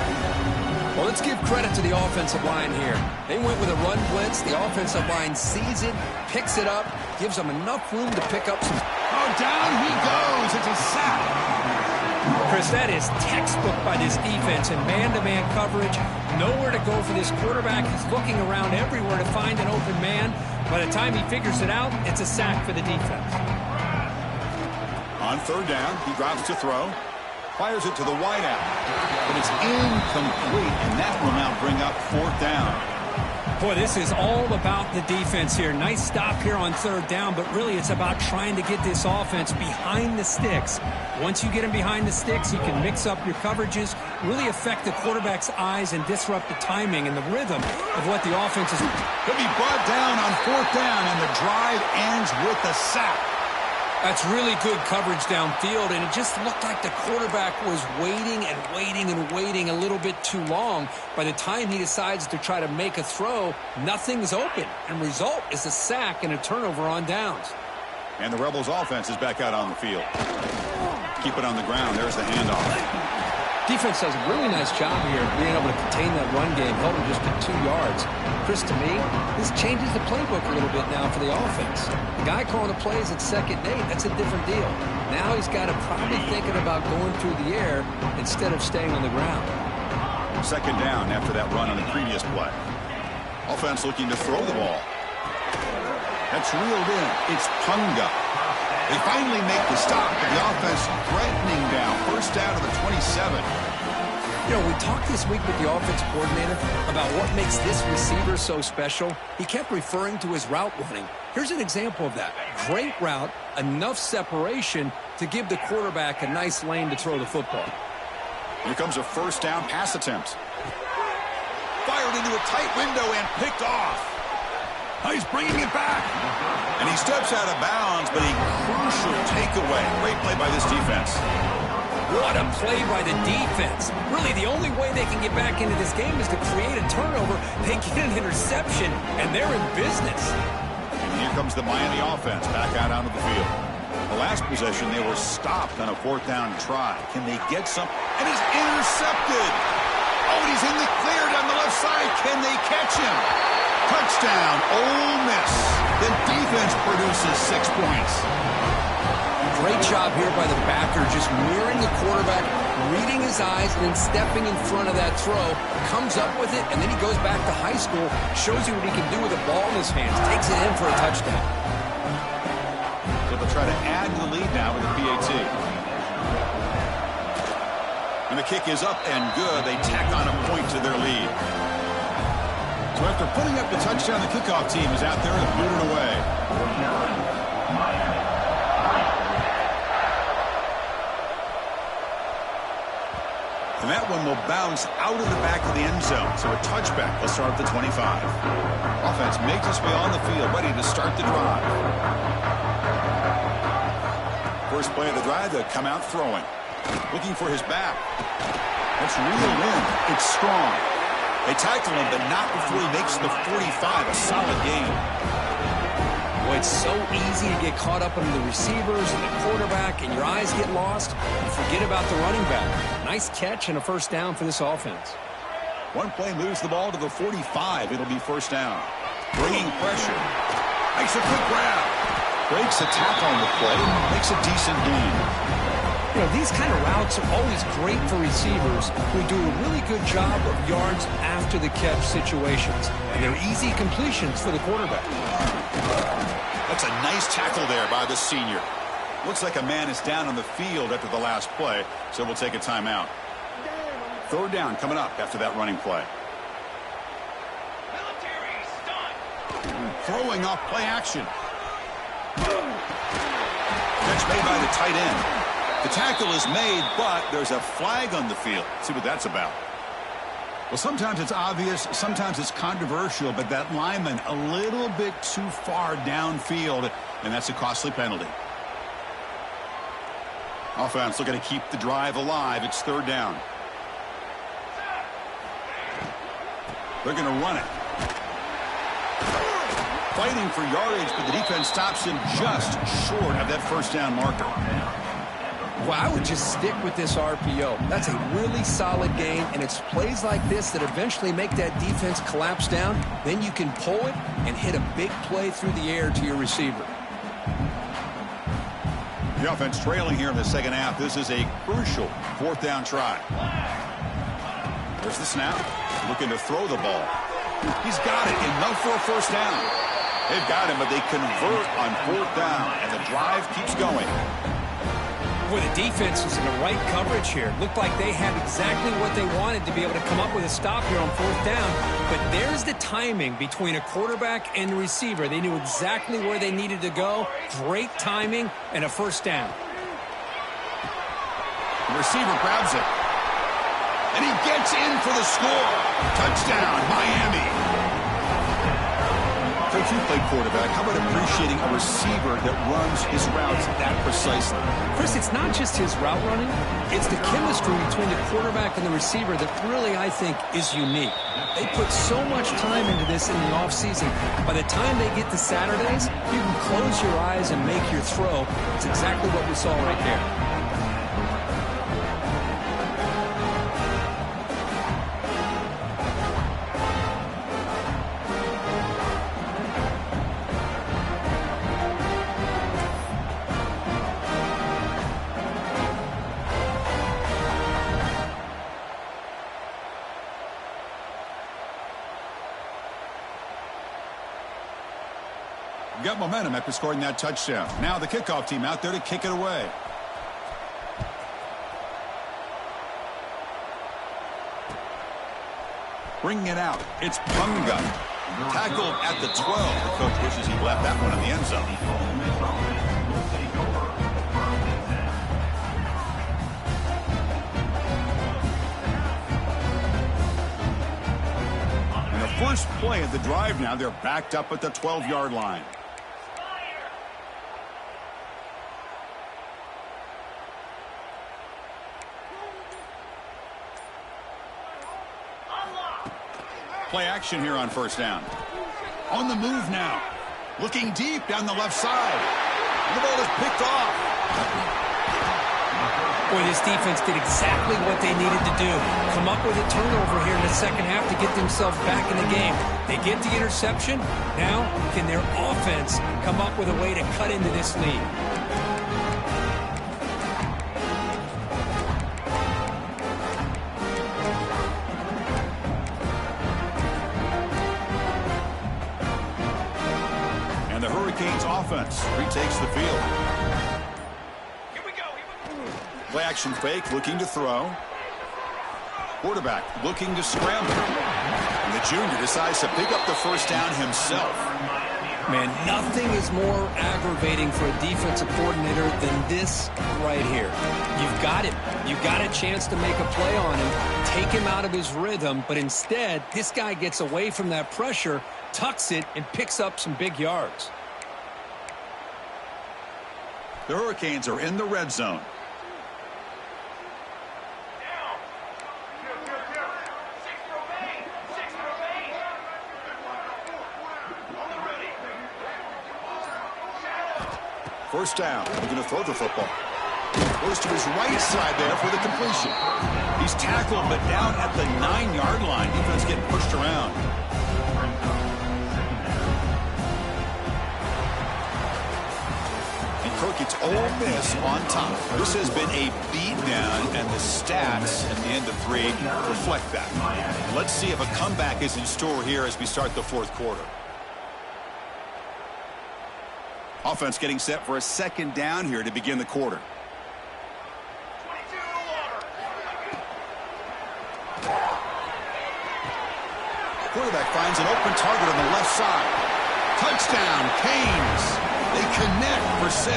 Well, let's give credit to the offensive line here. They went with a run blitz. The offensive line sees it, picks it up, gives them enough room to pick up some. Oh, down he goes. It's a sack. Chris, that is textbook by this defense in man-to-man coverage. Nowhere to go for this quarterback. He's looking around everywhere to find an open man. By the time he figures it out, it's a sack for the defense. On third down, he drops to throw. Fires it to the wideout. But it's incomplete, and that will now bring up fourth down. Boy, this is all about the defense here. Nice stop here on third down, but really it's about trying to get this offense behind the sticks. Once you get him behind the sticks, you can mix up your coverages, really affect the quarterback's eyes and disrupt the timing and the rhythm of what the offense is. He'll be brought down on fourth down, and the drive ends with a sack. That's really good coverage downfield, and it just looked like the quarterback was waiting and waiting and waiting a little bit too long. By the time he decides to try to make a throw, nothing's open, and result is a sack and a turnover on downs. And the Rebels offense is back out on the field. Keep it on the ground. There's the handoff. Defense does a really nice job here being able to contain that run game, held him just to 2 yards. Chris, to me, this changes the playbook a little bit now for the offense. The guy calling the plays at second and 8, that's a different deal. Now he's got to probably thinking about going through the air instead of staying on the ground. Second down after that run on the previous play. Offense looking to throw the ball. That's reeled in. It's Punga. They finally make the stop, but the offense threatening down. First down to the 27. You know, we talked this week with the offensive coordinator about what makes this receiver so special. He kept referring to his route running. Here's an example of that. Great route, enough separation to give the quarterback a nice lane to throw the football. Here comes a first down pass attempt. Fired into a tight window and picked off. He's bringing it back. And he steps out of bounds, but a crucial takeaway. Great play by this defense. What a play by the defense. Really, the only way they can get back into this game is to create a turnover. They get an interception, and they're in business. And here comes the Miami offense back out onto the field. The last possession, they were stopped on a fourth down try. Can they get some? And he's intercepted. Oh, and he's in the clear down the left side. Can they catch him? Touchdown, Ole Miss. The defense produces 6 points. Great job here by the backer, just mirroring the quarterback, reading his eyes, and then stepping in front of that throw. Comes up with it, and then he goes back to high school, shows you what he can do with a ball in his hands, takes it in for a touchdown. So they'll try to add to the lead now with the PAT. And the kick is up and good. They tack on a point to their lead. So after putting up the touchdown, the kickoff team is out there to boot it away. And that one will bounce out of the back of the end zone. So a touchback will start at the 25. Offense makes its way on the field, ready to start the drive. First play of the drive, they'll come out throwing. Looking for his back. That's reeled in. It's strong. They tackle him, but not before he makes the 45. A solid game. Boy, it's so easy to get caught up in the receivers and the quarterback, and your eyes get lost. You forget about the running back. Nice catch and a first down for this offense. One play moves the ball to the 45. It'll be first down. Bringing pressure. Makes a quick grab. Breaks a tackle on the play. Makes a decent gain. You know, these kind of routes are always great for receivers who do a really good job of yards after the catch situations. And they're easy completions for the quarterback. That's a nice tackle there by the senior. Looks like a man is down on the field after the last play, so we'll take a timeout. Third down coming up after that running play. Throwing off play action. Catch made by the tight end. The tackle is made, but there's a flag on the field. Let's see what that's about. Well, sometimes it's obvious, sometimes it's controversial, but that lineman a little bit too far downfield, and that's a costly penalty. Offense looking to keep the drive alive. It's third down. They're going to run it. Fighting for yardage, but the defense stops him just short of that first down marker. Well, I would just stick with this RPO. That's a really solid game, and it's plays like this that eventually make that defense collapse down. Then you can pull it and hit a big play through the air to your receiver. The offense trailing here in the second half. This is a crucial fourth down try. There's the snap. Looking to throw the ball. He's got it. Enough for a first down. They've got him, but they convert on fourth down, and the drive keeps going. Boy, the defense was in the right coverage here. Looked like they had exactly what they wanted to be able to come up with a stop here on fourth down. But there's the timing between a quarterback and the receiver. They knew exactly where they needed to go. Great timing and a first down. The receiver grabs it. And he gets in for the score. Touchdown, Miami. Coach, you played quarterback. How about appreciating a receiver that runs his routes that precisely? Chris, it's not just his route running. It's the chemistry between the quarterback and the receiver that really, I think, is unique. They put so much time into this in the offseason. By the time they get to Saturdays, you can close your eyes and make your throw. It's exactly what we saw right there. Got momentum after scoring that touchdown. Now the kickoff team out there to kick it away. Bringing it out. It's Punga. Tackled at the 12. The coach wishes he left that one in the end zone. And the first play of the drive now, they're backed up at the 12-yard line. Play action here on first down. On the move now. Looking deep down the left side. The ball is picked off. Boy, this defense did exactly what they needed to do. Come up with a turnover here in the second half to get themselves back in the game. They get the interception. Now, can their offense come up with a way to cut into this lead? Offense retakes the field. Here we go. Play action fake, looking to throw. Quarterback looking to scramble. And the junior decides to pick up the first down himself. Man, nothing is more aggravating for a defensive coordinator than this right here. You've got him. You've got a chance to make a play on him, take him out of his rhythm, but instead, this guy gets away from that pressure, tucks it, and picks up some big yards. The Hurricanes are in the red zone. First down. He's going to throw the football. Goes to his right side there for the completion. He's tackled, but down at the 9-yard line. Defense getting pushed around. Kirk, it's Ole Miss on top. This has been a beatdown, and the stats at the end of 3 reflect that. Let's see if a comeback is in store here as we start the fourth quarter. Offense getting set for a second down here to begin the quarter. Quarterback finds an open target on the left side. Touchdown, Canes. They connect for 6.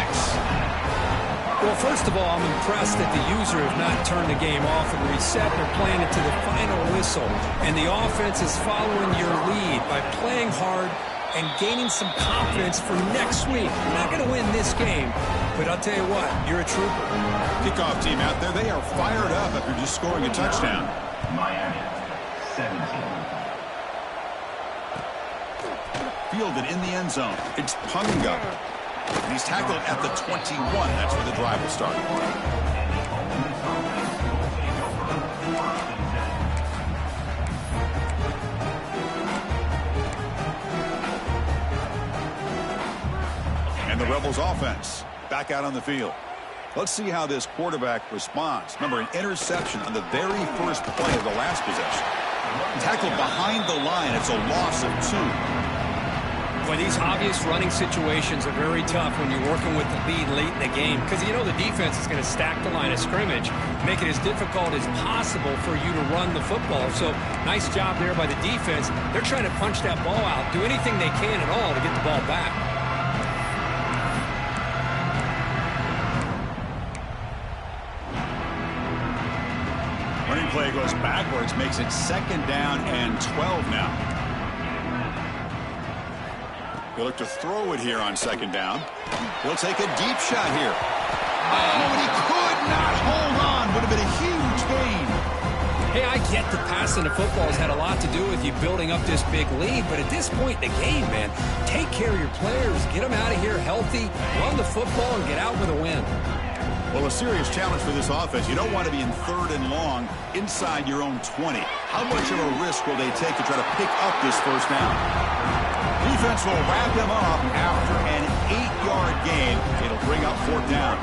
Well, first of all, I'm impressed that the user has not turned the game off and reset. They're playing it to the final whistle. And the offense is following your lead by playing hard and gaining some confidence for next week. You're not going to win this game, but I'll tell you what, you're a trooper. Kickoff team out there, they are fired up after just scoring a touchdown. Miami, 17. Fielded in the end zone. It's Punga. And he's tackled at the 21. That's where the drive will start. And the Rebels offense back out on the field. Let's see how this quarterback responds. Remember, an interception on the very first play of the last possession. Tackled behind the line. It's a loss of 2. Well, these obvious running situations are very tough when you're working with the lead late in the game because you know the defense is going to stack the line of scrimmage, make it as difficult as possible for you to run the football. So nice job there by the defense. They're trying to punch that ball out, do anything they can at all to get the ball back. Running play goes backwards, makes it second down and 12 now. He'll look to throw it here on second down. He'll take a deep shot here. Oh, and he could not hold on. Would have been a huge gain. Hey, I get the passing of football has had a lot to do with you building up this big lead, but at this point in the game, man, take care of your players, get them out of here healthy, run the football, and get out with a win. Well, a serious challenge for this offense. You don't want to be in 3rd and long inside your own 20. How much of a risk will they take to try to pick up this first down? Defense will wrap him up after an 8-yard gain. It'll bring up 4th down.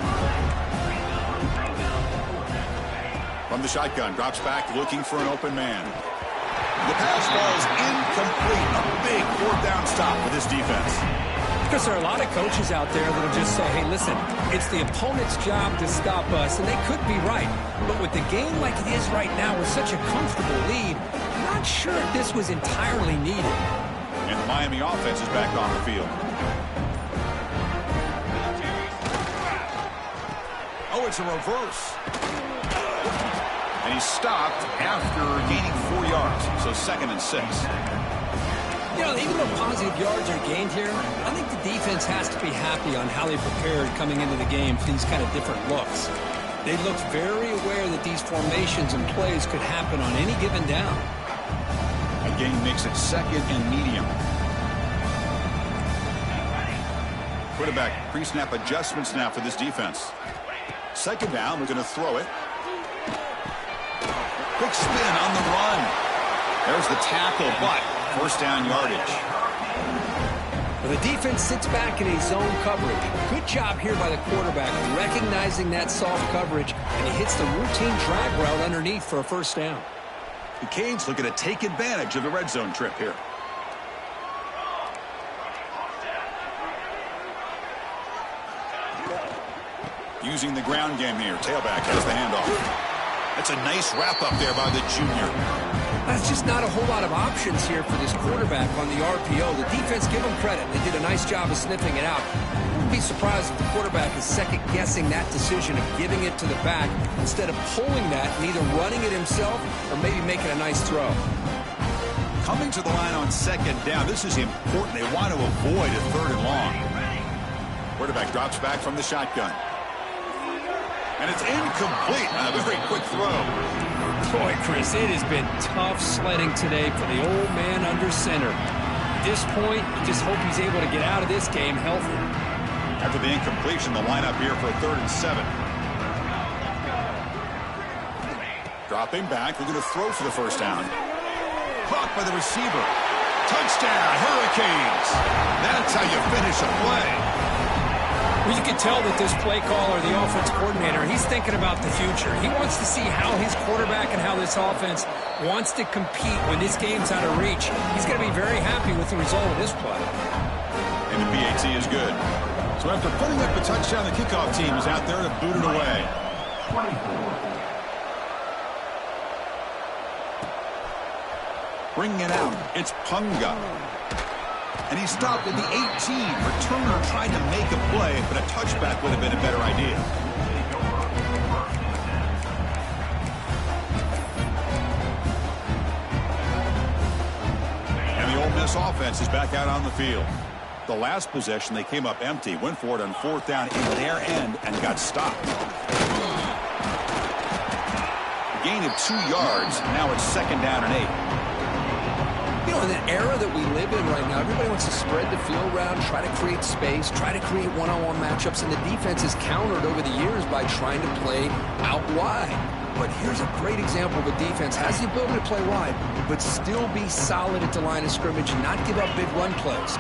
From the shotgun, drops back looking for an open man. The pass ball is incomplete. A big 4th down stop for this defense. Because there are a lot of coaches out there that will just say, hey, listen, it's the opponent's job to stop us, and they could be right. But with the game like it is right now with such a comfortable lead, I'm not sure if this was entirely needed. And the Miami offense is back on the field. Oh, it's a reverse. And he's stopped after gaining 4 yards, so 2nd and 6. You know, even though positive yards are gained here, I think the defense has to be happy on how they prepared coming into the game for these kind of different looks. They looked very aware that these formations and plays could happen on any given down. A gain makes it 2nd and medium. Quarterback pre-snap adjustments now for this defense. 2nd down, we're going to throw it. Quick spin on the run. There's the tackle, but 1st down yardage. Well, the defense sits back in a zone coverage. Good job here by the quarterback recognizing that soft coverage, and he hits the routine drag route underneath for a 1st down. The Canes looking to take advantage of the red zone trip here. Using the ground game here. Tailback has the handoff. That's a nice wrap-up there by the junior. That's just not a whole lot of options here for this quarterback on the RPO. The defense, give them credit. They did a nice job of sniffing it out. I wouldn't be surprised if the quarterback is second-guessing that decision of giving it to the back instead of pulling that and either running it himself or maybe making a nice throw. Coming to the line on 2nd down, this is important. They want to avoid a 3rd and long. Quarterback drops back from the shotgun. And it's incomplete on a very quick throw. Boy, Chris, it has been tough sledding today for the old man under center. At this point, you just hope he's able to get out of this game healthy. After the incompletion, the lineup here for a 3rd and 7. Dropping back, they're going to throw for the 1st down. Caught by the receiver. Touchdown, Hurricanes. That's how you finish a play. Well, you can tell that this play caller, the offense coordinator, he's thinking about the future. He wants to see how his quarterback and how this offense wants to compete when this game's out of reach. He's going to be very happy with the result of this play. And the PAT is good. So after putting up a touchdown, the kickoff team is out there to boot it away. 24. Bringing it out, it's Punga. And he stopped at the 18. Returner tried to make a play, but a touchback would have been a better idea. And the Ole Miss offense is back out on the field. The last possession, they came up empty, went for it on 4th down in their end, and got stopped. A gain of 2 yards. Now it's 2nd down and 8. You know, in the era that we live in right now, everybody wants to spread the field around, try to create space, try to create one-on-one matchups, and the defense has countered over the years by trying to play out wide. But here's a great example of a defense has the ability to play wide, but still be solid at the line of scrimmage and not give up big run plays.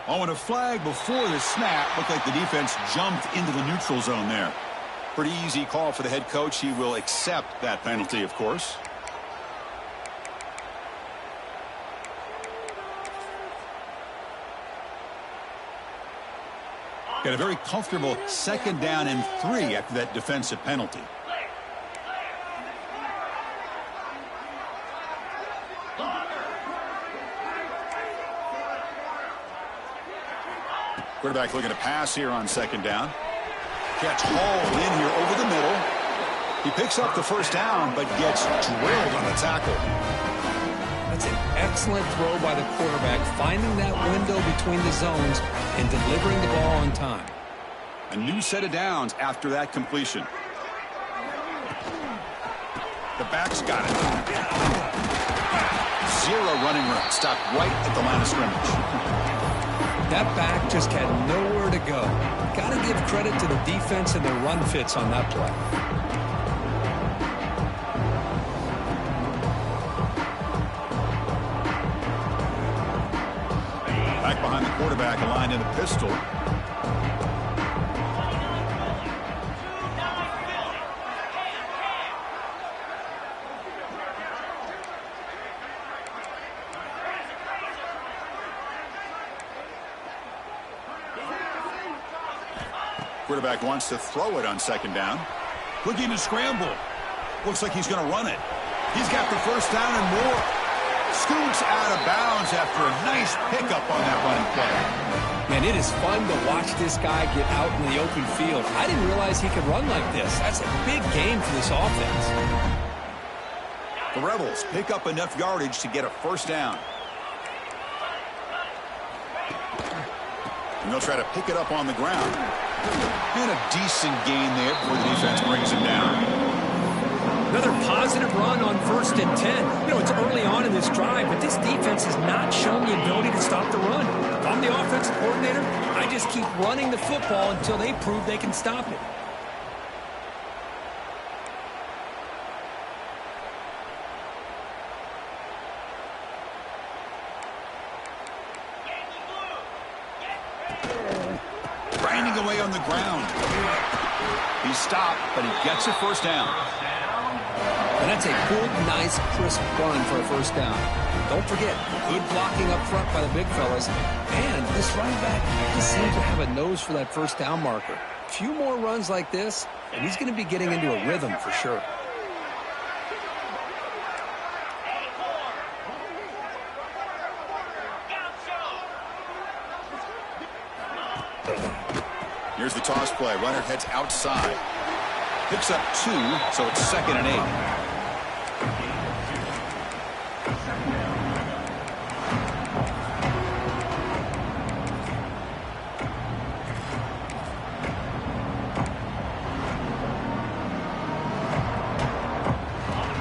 Oh, and a flag before the snap. Looked like the defense jumped into the neutral zone there. Pretty easy call for the head coach. He will accept that penalty, of course. Got a very comfortable 2nd down and 3 after that defensive penalty. Quarterback looking to pass here on 2nd down. Catch hauled in here over the middle. He picks up the first down, but gets drilled on the tackle. That's an excellent throw by the quarterback, finding that window between the zones and delivering the ball on time. A new set of downs after that completion. The back's got it. Zero running room. Stopped right at the line of scrimmage. That back just had nowhere to go. Got to give credit to the defense and their run fits on that play. Back behind the quarterback, aligned in the pistol. Quarterback wants to throw it on second down. Looking to scramble. Looks like he's going to run it. He's got the first down and more. Scoots out of bounds after a nice pickup on that running play. Man, it is fun to watch this guy get out in the open field. I didn't realize he could run like this. That's a big game for this offense. The Rebels pick up enough yardage to get a first down. And they'll try to pick it up on the ground. And a decent gain there before the defense brings him down. Another positive run on 1st and 10. You know, it's early on in this drive, but this defense has not shown the ability to stop the run. If I'm the offensive coordinator, I just keep running the football until they prove they can stop it. Grinding away on the ground. He's stopped, but he gets a first down. And that's a good, nice, crisp run for a first down. Don't forget, good blocking up front by the big fellas. And this running back just seems to have a nose for that first down marker. A few more runs like this, and he's going to be getting into a rhythm for sure. Here's the toss play. Runner heads outside. Picks up 2, so it's 2nd and 8.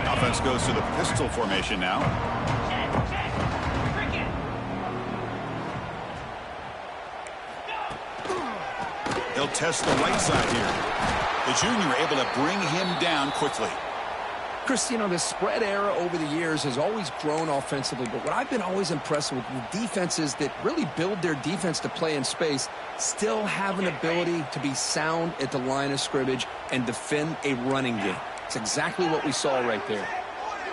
Offense goes to the pistol formation now. He'll test the right side here. The junior able to bring him down quickly. Chris, you know, the spread era over the years has always grown offensively, but what I've been always impressed with the defenses that really build their defense to play in space still have an ability to be sound at the line of scrimmage and defend a running game. It's exactly what we saw right there.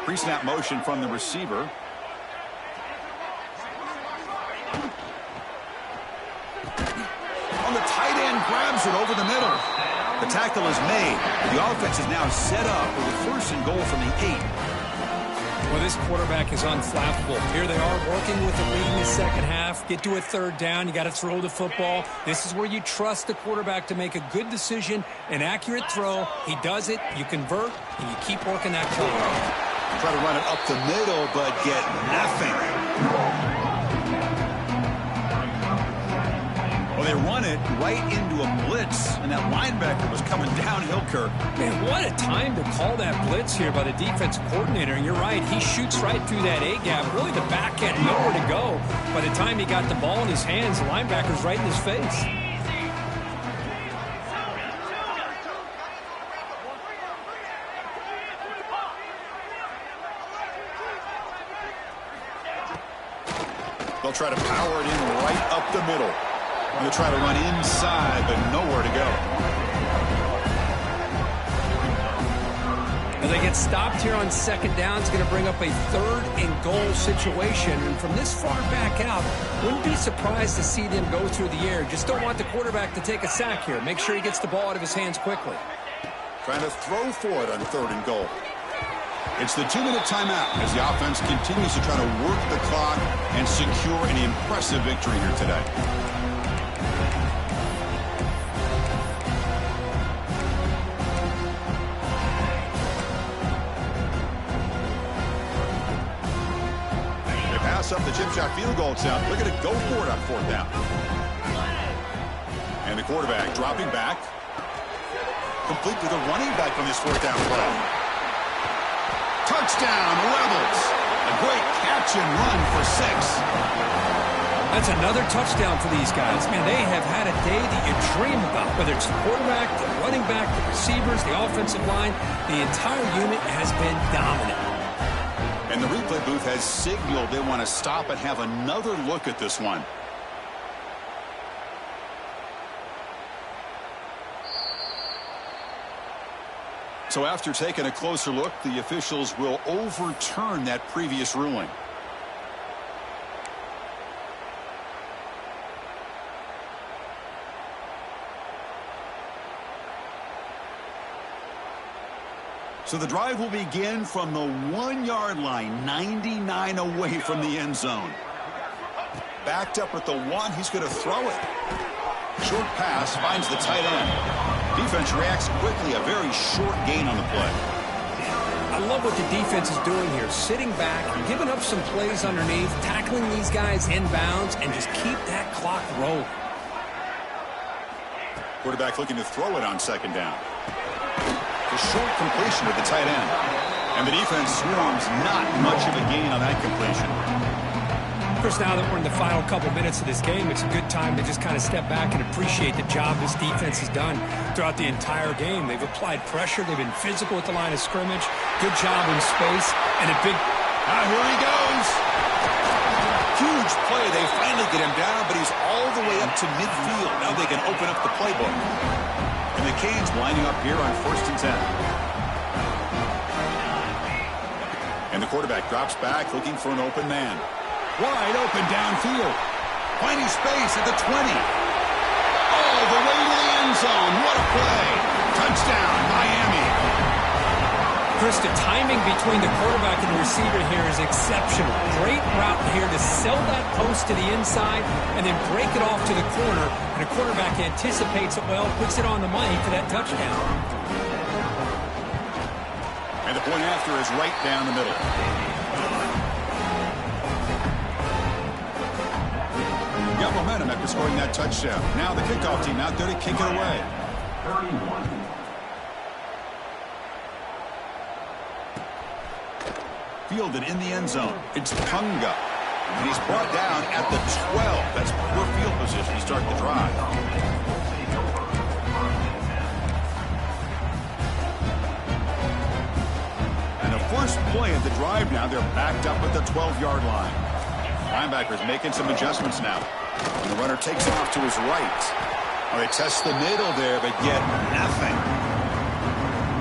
Pre-snap motion from the receiver. On the tight end, grabs it over the middle. The tackle is made. The offense is now set up with a 1st and goal from the 8. Well, this quarterback is unflappable. Here they are working with the lead in the second half. Get to a 3rd down. You got to throw the football. This is where you trust the quarterback to make a good decision, an accurate throw. He does it. You convert, and you keep working that clock. Try to run it up the middle, but get nothing. Well, they run it right into a blitz, and that linebacker was coming downhill, Kirk. Man, what a time to call that blitz here by the defensive coordinator. And you're right, he shoots right through that A-gap. Really, the back had nowhere to go. By the time he got the ball in his hands, the linebacker's right in his face. They'll try to power it in right up the middle. They'll try to run inside, but nowhere to go. And they get stopped here on 2nd down. It's going to bring up a 3rd and goal situation. And from this far back out, wouldn't be surprised to see them go through the air. Just don't want the quarterback to take a sack here. Make sure he gets the ball out of his hands quickly. Trying to throw for it on 3rd and goal. It's the 2-minute timeout as the offense continues to try to work the clock and secure an impressive victory here today. chip shot field goal attempt. Look at it go for it on fourth down. And the quarterback dropping back. Complete to the running back on this fourth down play. Touchdown, Rebels. A great catch and run for 6. That's another touchdown for these guys. Man, they have had a day that you dream about, whether it's the quarterback, the running back, the receivers, the offensive line. The entire unit has been dominant. And the replay booth has signaled they want to stop and have another look at this one. So after taking a closer look, the officials will overturn that previous ruling. So the drive will begin from the 1-yard line, 99 away from the end zone. Backed up at the 1, he's going to throw it. Short pass finds the tight end. Defense reacts quickly, a very short gain on the play. I love what the defense is doing here, sitting back, giving up some plays underneath, tackling these guys inbounds, and just keep that clock rolling. Quarterback looking to throw it on second down. A short completion to the tight end. And the defense swarms not much of a gain on that completion. Of course, now that we're in the final couple minutes of this game, it's a good time to just kind of step back and appreciate the job this defense has done throughout the entire game. They've applied pressure. They've been physical at the line of scrimmage. Good job in space. And a big... Here he goes. Huge play. They finally get him down, but he's all the way up to midfield. Now they can open up the playbook. And the Canes lining up here on 1st and 10. And the quarterback drops back looking for an open man. Wide open downfield. Finding space at the 20. All the way to the end zone. What a play. Touchdown, Miami. Chris, the timing between the quarterback and the receiver here is exceptional. Great route here to sell that post to the inside and then break it off to the corner. And the quarterback anticipates it well, puts it on the money for that touchdown. And the point after is right down the middle. Got momentum after scoring that touchdown. Now the kickoff team out there to kick it away. 31. Fielded in the end zone. It's Punga. And he's brought down at the 12. That's poor field position to start the drive. And the first play of the drive now, they're backed up at the 12-yard line. Linebackers making some adjustments now. And the runner takes off to his right. Oh, they test the middle there, but get nothing.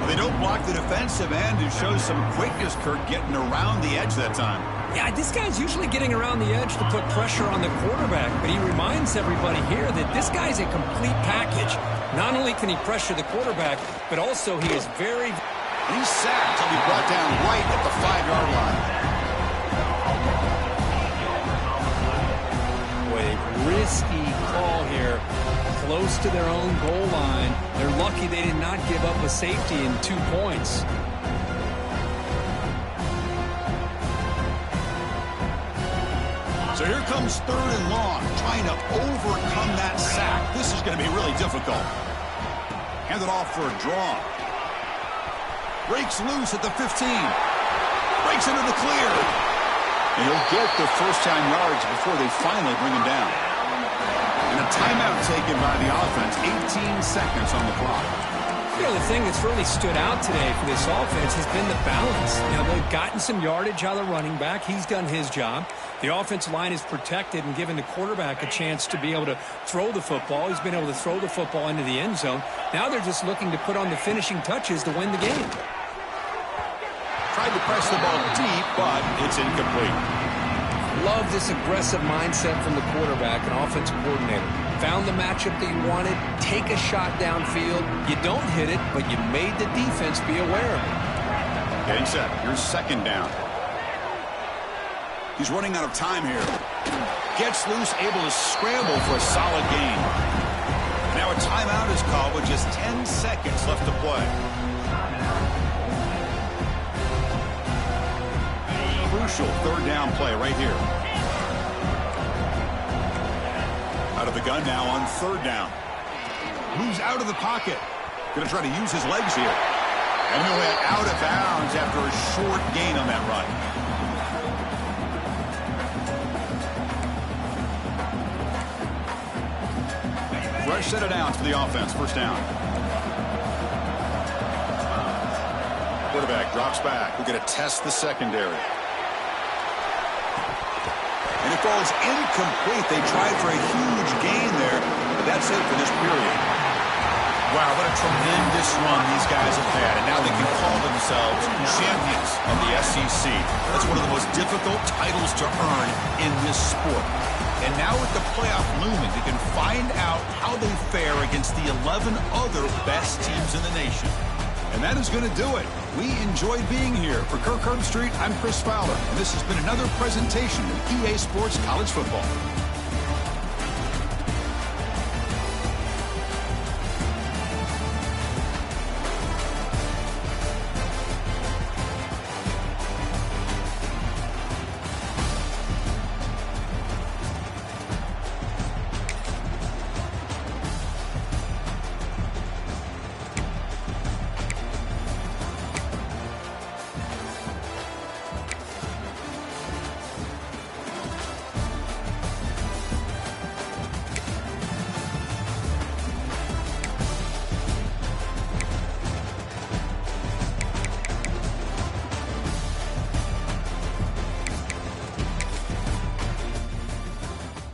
They don't block the defensive end, who shows some quickness, Kirk, getting around the edge that time. Yeah, this guy's usually getting around the edge to put pressure on the quarterback, but he reminds everybody here that this guy's a complete package. Not only can he pressure the quarterback, but also he is very... He's sacked. He'll be brought down right at the 5-yard line. Boy, a risky call here. Close to their own goal line. They're lucky they did not give up a safety in 2 points. So here comes 3rd and long, trying to overcome that sack. This is going to be really difficult. Hand it off for a draw. Breaks loose at the 15. Breaks into the clear. And he'll get the first-down yards before they finally bring him down. And a timeout taken by the offense. 18 seconds on the clock. You know, the thing that's really stood out today for this offense has been the balance. You know, they've gotten some yardage out of the running back. He's done his job. The offensive line is protected and given the quarterback a chance to be able to throw the football. He's been able to throw the football into the end zone. Now they're just looking to put on the finishing touches to win the game. Tried to press the ball deep, but it's incomplete. Love this aggressive mindset from the quarterback and offensive coordinator. Found the matchup that you wanted, take a shot downfield. You don't hit it, but you made the defense be aware of it. Getting set. Here's 2nd down. He's running out of time here. Gets loose, able to scramble for a solid gain. Now a timeout is called with just 10 seconds left to play. Crucial 3rd down play right here. Out of the gun now on third down. Moves out of the pocket. Going to try to use his legs here. And he'll head out of bounds after a short gain on that run. Fresh set of downs for the offense. First down. Quarterback drops back. We're going to test the secondary. And it falls incomplete. They tried for a huge gain there, but that's it for this period. Wow, what a tremendous run these guys have had, and now they can call themselves champions of the SEC. That's one of the most difficult titles to earn in this sport. And now with the playoff looming, they can find out how they fare against the 11 other best teams in the nation. And that is going to do it. We enjoyed being here. For Kirk Herbstreit, I'm Chris Fowler, and this has been another presentation of EA Sports College Football.